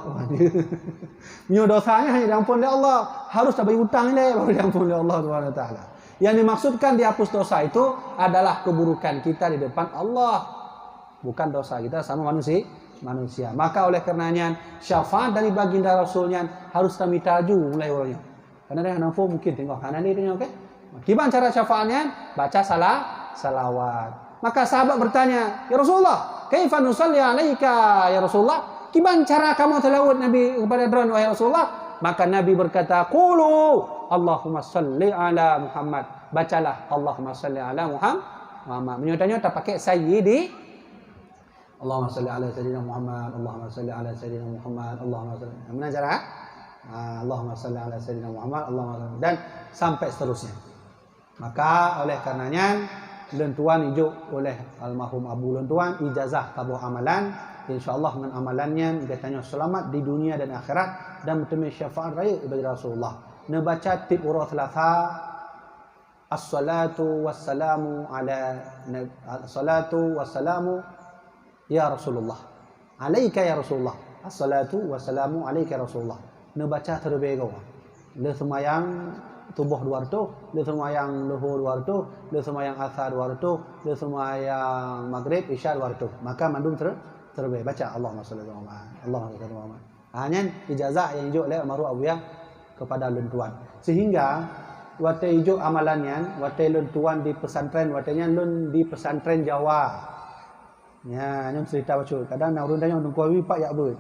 Nyo dosanya hanya diampun oleh Allah. Harus tak bayar hutang ni baru diampun oleh Allah Subhanahu wa taala. Yang dimaksudkan dihapus dosa itu adalah keburukan kita di depan Allah, bukan dosa kita sama manusia. Maka oleh karenanya syafaat dari baginda Rasulnya harus kami taju mulai orangnya. Karena dia nampu mungkin tengok kanan ni tengok okey. Gimana cara syafaatnya? Baca salawat. Maka sahabat bertanya, "Ya Rasulullah, kaifa nusalli alaika ya Rasulullah?" Gimana cara kamu telawat Nabi kepada drone wahai Rasulullah? Maka Nabi berkata, "Qulu Allahumma salli ala Muhammad." Bacalah Allahumma salli ala Muhammad. Menyatakan tak pakai sayyidi. Allahumma salli ala sayyidina Muhammad, Allahumma salli ala sayyidina Muhammad, Allahumma salli. Mana cara? Allahumma salli ala sayyidina Muhammad, Allahumma salli, dan sampai seterusnya. Maka oleh karenanya lentuan ijuk oleh almarhum Abu Lentuan ijazah tabuh amalan, insyaallah dengan amalannya katanya selamat di dunia dan akhirat dan bertemu syafaat raya bagi Rasulullah. Nebaca tip urut thalatha, as-salatu wassalamu ala as-salatu wassalamu ya Rasulullah, alaika ya Rasulullah, as-salatu wassalamu alaika ya Rasulullah. Nebaca terlebih dahulu. Le semayang tubuh 200, le semayang luhur 200, le semayang asar 200, le semayang maghrib isya 200. Maka mandum terlebih baca Allahumma shalli ala Muhammad, Allahumma shalli ala Muhammad. Hanya ijazah yang ijuk oleh almarhum Abu Yah kepada lentuan. Sehingga wate ijuk amalannya, wate lentuan di pesantren, watenya lun di pesantren Jawa. Ya, nyom cerita bacul. Kadang nak urun tanya tengku wi pak yak ber.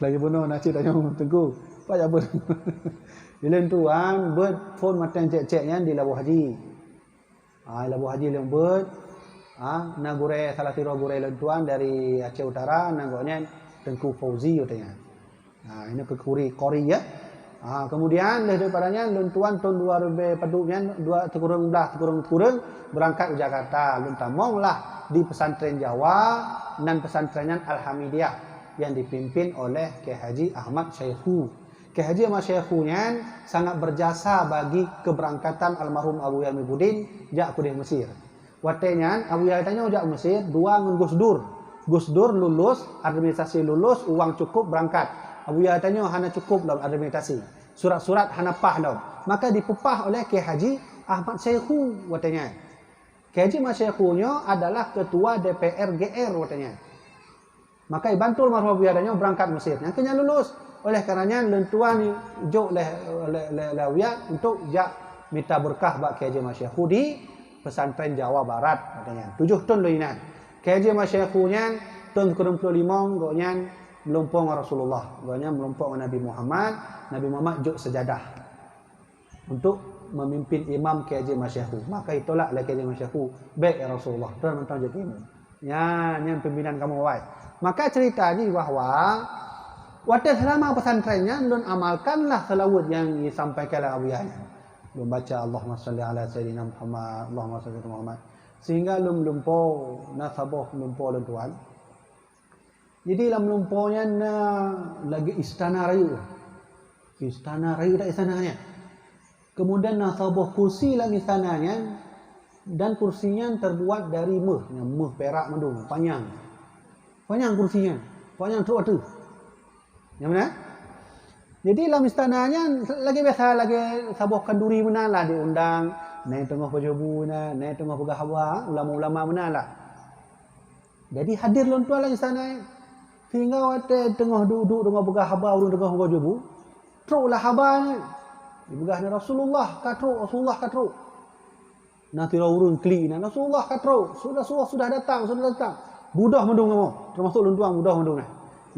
Lagi bunuh nasi tanya tengku pak yak ber. Bila tuan ber phone matan cek-ceknya di Labuh Haji. Labuh Haji yang ber na gure salah tiro gure lentuan dari Aceh Utara nanggoknya Tengku Fauzi katanya. Ini ke Kori ya. Kemudian daripadanya lentuan tahun 2000 paduknya 2 kurang berangkat ke Jakarta. Luntamonglah di pesantren Jawa dan pesantrennya Al-Hamidiyah yang dipimpin oleh Kiai Haji Ahmad Syekhu. Kiai Haji Ahmad Syekhunya sangat berjasa bagi keberangkatan almarhum Abu Yah Mibudin jak ke Mesir. Watenya Abu Yah tanya jak Mesir 2 ngan Gus Dur lulus, administrasi lulus, uang cukup berangkat. Abu Yah tanya hana cukup dalam administrasi. Surat-surat hana pah dalam. Maka dipupah oleh Kiai Haji Ahmad Syekhu watenya. Kiai Haji Ahmad Syekhunya adalah ketua DPR GR watenya. Maka dibantu almarhum Abu Yah tanya berangkat Mesir. Yang kena lulus. Oleh karenanya lentuan juk oleh Abu Yah untuk jak minta berkah bak Kiai Haji Ahmad Syekhu di pesantren Jawa Barat katanya. 7 tahun loinan. Kiai Haji Ahmad Syekhunya tahun 25 goknya melumpur dengan Rasulullah. Banyak melumpur dengan Nabi Muhammad. Nabi Muhammad juk sejadah untuk memimpin imam KJ Masyahu. Maka itulah KJ Masyahu. Baik ya Rasulullah. Tuan mentang jadi imam. Ya, yang pimpinan kamu baik. Maka cerita ni bahawa waktu selama pesantrennya lun amalkanlah selawat yang disampaikan oleh awiyahnya. Lun baca Allahumma salli ala sayyidina Muhammad, Allahumma salli ala Muhammad. Sehingga lun lumpur nasabah lumpur lun tuan. Jadi dalam lumpurnya lagi istana raya. Istana raya tak istananya. Kemudian nasabah kursi dalam istananya dan kursinya terbuat dari meh perak mendung, panjang. Panjang kursinya, panjang teruk tu. Yang mana? Jadi dalam istananya lagi biasa lagi sabah kenduri menalah diundang, naik tengah pejabu naik tengah pegawai, ulama-ulama menalah. Jadi hadir lon tuan lah istana. Sehingga waktu tengah duduk dengan pegawai urun tengah pejabu, teruklah habarnya. Ibugahnya Rasulullah katruk. Nanti urun kli Rasulullah katruk. Sudah datang. Budah mendung kamu. Termasuk luntuang budah mendung.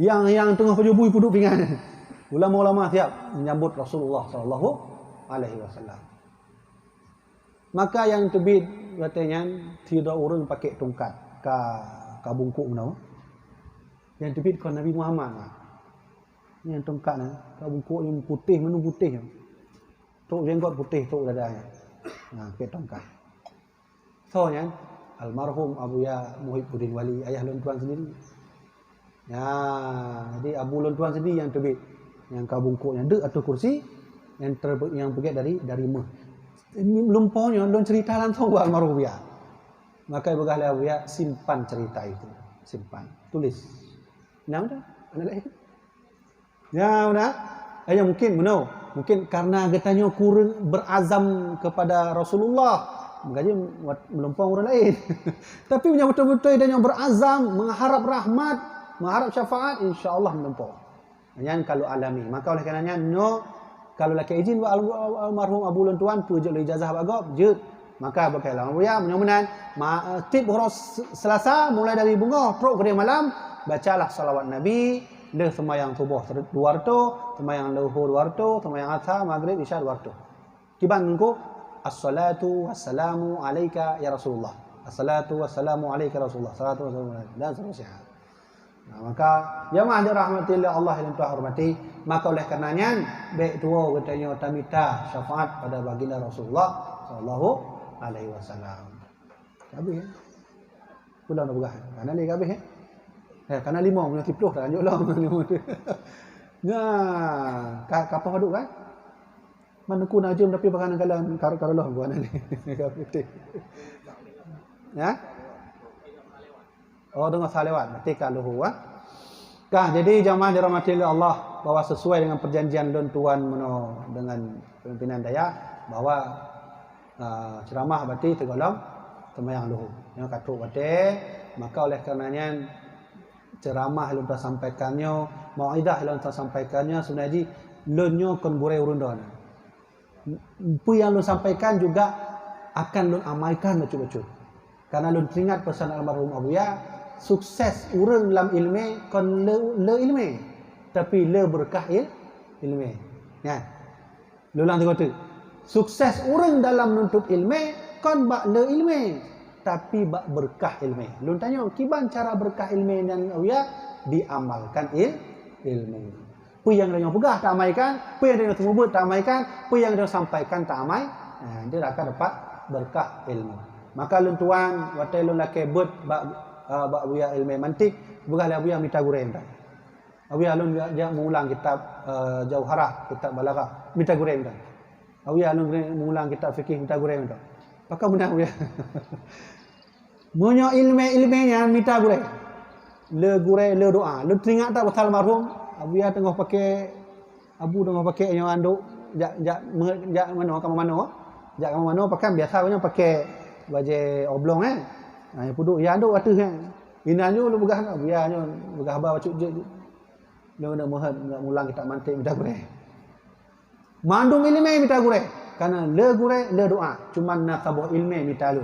Yang tengah pejabu duduk pinggan. Ulama-ulama siap menyambut Rasulullah sallallahu alaihi wasallam. Maka yang terbit katanya tidak orang pakai tongkat ka bungkuk menawa. Yang terbit kan Nabi Muhammad. Yang tongkat ka bungkuk yang putih menung putih. Tok jenggot putih tok dadanya. Nah, pakai tongkat. Soalnya almarhum Abuya Muhibbuddin Wali ayah lon tuan sendiri. Ya, jadi Abu lon tuan sendiri yang terbit yang kabungkuknya dek atau kursi yang pergi dari meh. Lumpurnya lon cerita langsung buat almarhum Abuya. Maka begahlah Abuya simpan cerita itu, simpan, tulis. Nah, udah, ada lagi. Ya, udah. Mungkin karena katanya kurang berazam kepada Rasulullah. Makanya melumpang orang lain. Tapi punya betul-betul dia yang berazam, mengharap rahmat, mengharap syafaat, insya-Allah melumpang. Yang kalau alami. Maka oleh karenanya kalau laki izin buat almarhum Abu Lon tuan tu je ijazah bagop je. Maka berkailah ya mudah-mudahan tip horos Selasa mulai dari bunga pro ke malam bacalah salawat Nabi, le sembahyang subuh 2 waktu, sembahyang zuhur 2 waktu, sembahyang asar, maghrib, isya 2 waktu. Tiban engko as-salatu wassalamu alayka ya Rasulullah. As-salatu wassalamu alayka Rasulullah. Salatu wassalamu alayka dan seterusnya. Nah, maka jemaah dirahmati Allah yang Tuhan hormati, maka oleh karenanya baik tua katanya tamita syafaat pada baginda Rasulullah sallallahu alaihi wasallam. Habis ya. Pulang dah berah. Karena ni habis ya. Karena 5 punya 10 dah lanjut lah. Nah, kapal duduk kan? Mana ku najum tapi bakalan kalau buat ni. Ya? Oh, dengar salawat. Berarti kalau jadi jamaah dirahmati Allah bahwa sesuai dengan perjanjian don tuan dengan pimpinan daya bahwa ceramah berarti tergolong sembahyang luhur. Yang katuk berarti maka oleh karenanya ceramah yang telah sampaikannya, mau'idah yang telah sampaikannya sebenarnya lunyo kon burai urundon. Apa yang lu sampaikan juga akan lu amalkan betul-betul. Karena lu teringat pesan almarhum Abuya, sukses urang dalam ilmu kon le ilmu, tapi le berkah ilmu. Ya. Lu ulang tengok tu. Sukses urang dalam menuntut ilmu kon bak le ilmu, tapi bak berkah ilmu. Lu tanya kiban cara berkah ilmu dan Abuya diamalkan ilmu. Apa yang dia pegah tak amalkan, apa yang dia sebut tak amalkan, apa yang dia sampaikan tak amal, dia akan dapat berkah ilmu. Maka lu tuan waktu lu laki but bak Abuya ilmu mantik, begahlah Abuya minta gurem dah. Abuya lu dia mengulang kitab Jauharah, kitab Balaghah, minta gurem dah. Abuya lu mengulang kitab fikih minta gurem dah. Maka benar Abuya. Munyo ilmu-ilmunya minta gurem. Le gurem le doa. Lu teringat tak pasal almarhum Abuya tengah pakai Abu tengah pakai yang anduk jak mana kamu mana? Jak kamu mana pakai biasanya pakai baju oblong kan. Nah, yang puduk yang anduk atas kan. Inanyo lu begah Abuya nyo begah ba bacuk je. Lu nak mohon nak ulang kitab mantik minta gurem. Mandung ilmu minta gurem. Karena le gurem le doa. Cuma nak tabuh ilmu minta lu.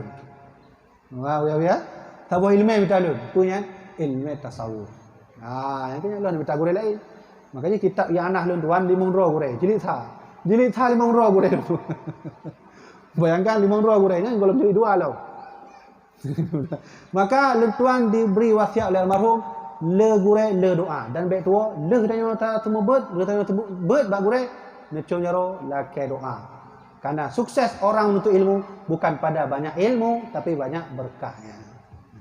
Wah ya. Tabuh ilmu minta lu. Punya ilmu tasawuf. Yang kena lah minta gurih lain. Makanya kitab yang anak lun tuan 5 ro gurih. Jilid tha 5 ro gurih. Bayangkan 5 ro gurihnya kalau jilid 2 lah. Maka lun tuan diberi wasiat oleh almarhum le gurih le doa dan baik tua le tanya temu bet le tanya temu bet bak gurih neconya ro lakai doa. Karena sukses orang menuntut ilmu bukan pada banyak ilmu tapi banyak berkahnya.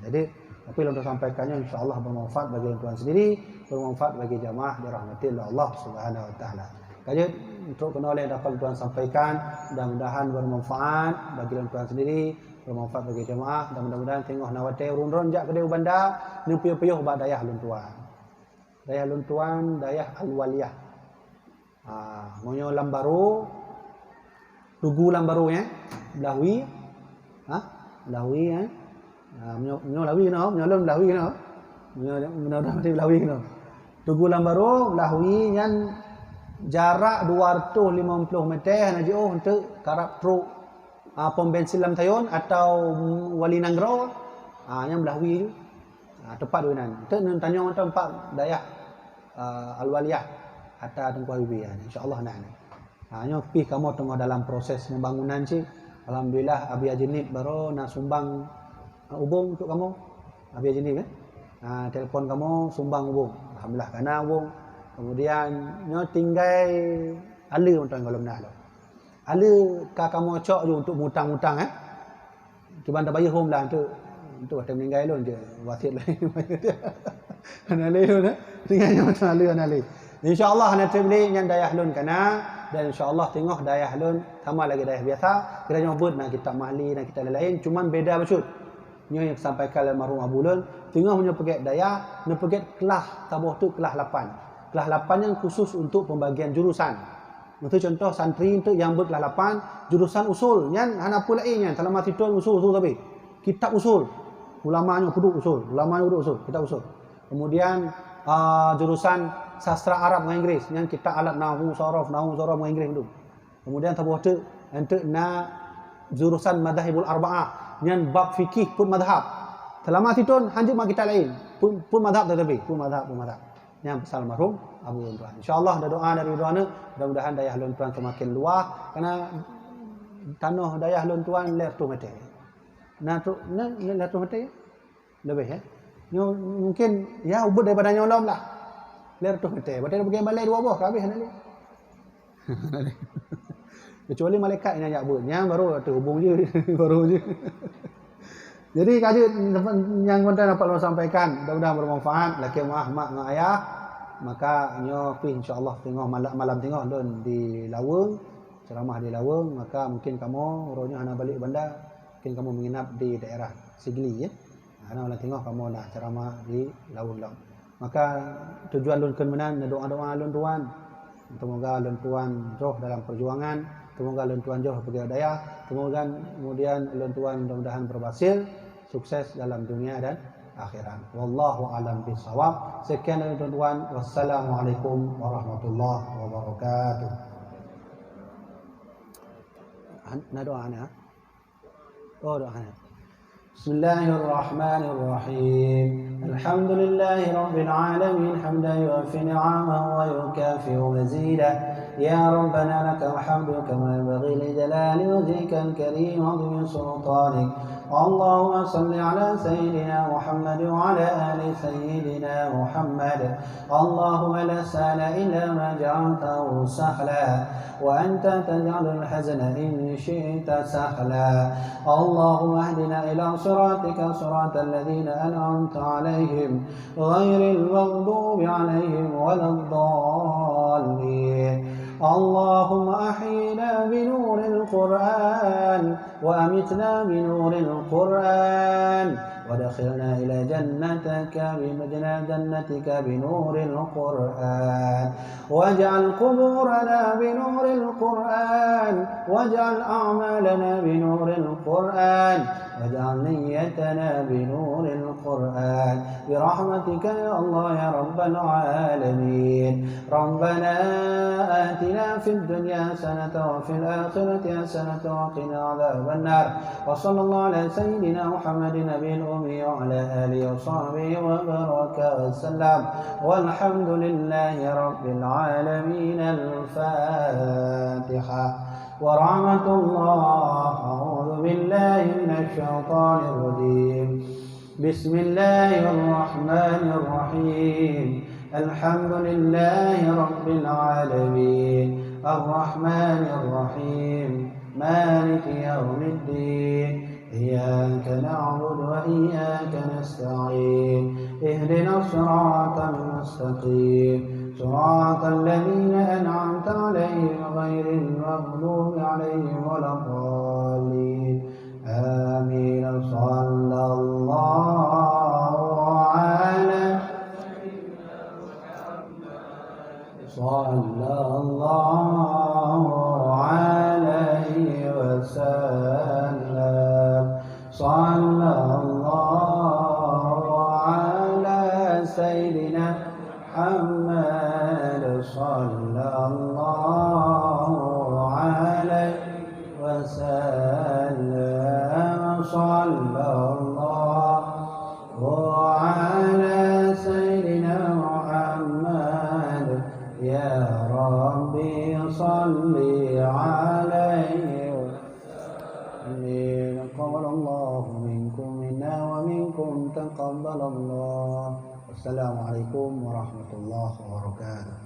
Jadi tapi untuk sampaikannya insyaallah bermanfaat bagi tuan sendiri, bermanfaat bagi jamaah dirahmati oleh Allah Subhanahu wa taala. Kaji untuk kena oleh dapat tuan sampaikan, mudah-mudahan bermanfaat bagi tuan sendiri, bermanfaat bagi jamaah dan mudah-mudahan tengok nawate urun-urun jak kedai banda ni puyuh-puyuh bak dayah lun tuan. Dayah lun tuan, dayah al-waliyah. Monyo lambaru tugu lambaru ya. Lawi. Lawi ya. Menyo lawi no, menyolong lawi no. Menyo dah lawi no. Tugu lambaru lawi yang jarak 250 meter naji untuk karap truk pom bensin lam tayon atau wali nanggro yang belawi tu tepat tu nan tu tanya tempat dayah al-waliyah hatta tengku bibi insyaallah nak nya pi kamu tengah dalam proses pembangunan cik alhamdulillah abi ajinib baru nak sumbang hubung untuk kamu abi ajinib telefon kamu sumbang hubung alhamdulillah karena hubung kemudian nya tinggal ala untuk kalau nak lo ala ka kamu cok je untuk mutang-mutang cuba tak bayar home lah untuk ada meninggal lo je wasit lain analis lo tinggal nya macam ala analis insyaallah nanti beli yang dayah lun kana dan insyaallah tengok dayah lun sama lagi dayah biasa kira nyobut nak kitab mahli nak kitab lain cuman beda besut nya yang sampaikan almarhum Abu Lun tengok punya pegat dayah ne pegat kelas tabuh tu kelas 8 kelas 8 yang khusus untuk pembagian jurusan. Itu contoh santri untuk yang berkelas 8 jurusan usul yang hana apa lainnya dalam mati tu usul tapi kitab usul ulamanya kudu usul kitab usul. Kemudian jurusan sastra Arab dengan Inggeris yang kitab alat nahwu saraf dengan Inggeris tu. Kemudian tabuh tu untuk na jurusan madhhabul arba'ah yang bab fikih pun madhab. Dalam mati tu hanjut mak kitab lain pun madhab tetapi pun madhab yang pasal almarhum Abu Lun Tuan. InsyaAllah ada doa dari doa mudah-mudahan dayah Lun Tuan semakin luas kerana tanah dayah Lun Tuan ler tu mati. Nah tu ler tu mati lebih ya. Mungkin ya ubud daripada nyolom lah. Ler tu mati. Berarti pergi balai 2 buah habis nanti. Kecuali malaikat yang ajak ubud. Yang baru terhubung je baru je. Jadi kaji yang konten dapat lo sampaikan mudah-mudahan bermanfaat laki mak dengan ayah maka nyo pi insyaallah tengok malam tengok don di Lawang ceramah di Lawang maka mungkin kamu rohnya hana balik bandar mungkin kamu menginap di daerah Sigli ya hana malam tengok kamu nak ceramah di Lawang maka tujuan lun kemenan doa-doa lun tuan semoga lun tuan roh dalam perjuangan semoga lun tuan jauh pergi daya semoga kemudian lun tuan mudah-mudahan berhasil sukses dalam dunia dan akhirat. Wallahu a'lam bishawab. Sekian dari tuan-tuan. Wassalamualaikum warahmatullahi wabarakatuh. Nak doa ni doa ni. Bismillahirrahmanirrahim. Alhamdulillahi rabbil alamin hamdan yuwaffi ni'amahu wa yukafi'u mazidah. يا ربنا لك الحمد كما ينبغي لجلال وجهك الكريم وعظيم سلطانك اللهم صل على سيدنا محمد وعلى آل سيدنا محمد اللهم لا سهل إلا ما جعلته سهلا وأنت تجعل الحزن إن شئت سهلا اللهم اهدنا إلى صراطك صراط الذين أنعمت عليهم غير المغضوب عليهم ولا الضالين اللهم أحينا بنور القرآن وأمتنا بنور القرآن ودخلنا إلى جنتك بنور القرآن واجعل قبورنا بنور القرآن واجعل أعمالنا بنور القرآن واجعل نيتنا بنور القرآن برحمتك يا الله يا رب العالمين ربنا آتنا في الدنيا حسنة وفي الآخرة حسنة وقنا عذاب النار وصلى الله على سيدنا محمد نبي الأمي وعلى آله وصحبه وبارك وسلم والحمد لله رب العالمين. الفاتحة. ورحمة الله. أعوذ بالله من الشيطان الرجيم. بسم الله الرحمن الرحيم. الحمد لله رب العالمين الرحمن الرحيم مالك يوم الدين إياك نعبد وإياك نستعين اهدنا الصراط المستقيم صراط الذين أنعمت عليهم غير المغضوب عليهم ولا الضالين آمين. صلى الله على صلى الله عليه وسلم. صلى الله على سيدنا محمد صلى الله عليه وسلم. صلى الله على سيدنا محمد يا ربي صل عليه وسلم. قبل الله منكم منا ومنكم تقبل الله. السلام عليكم ورحمة الله وبركاته.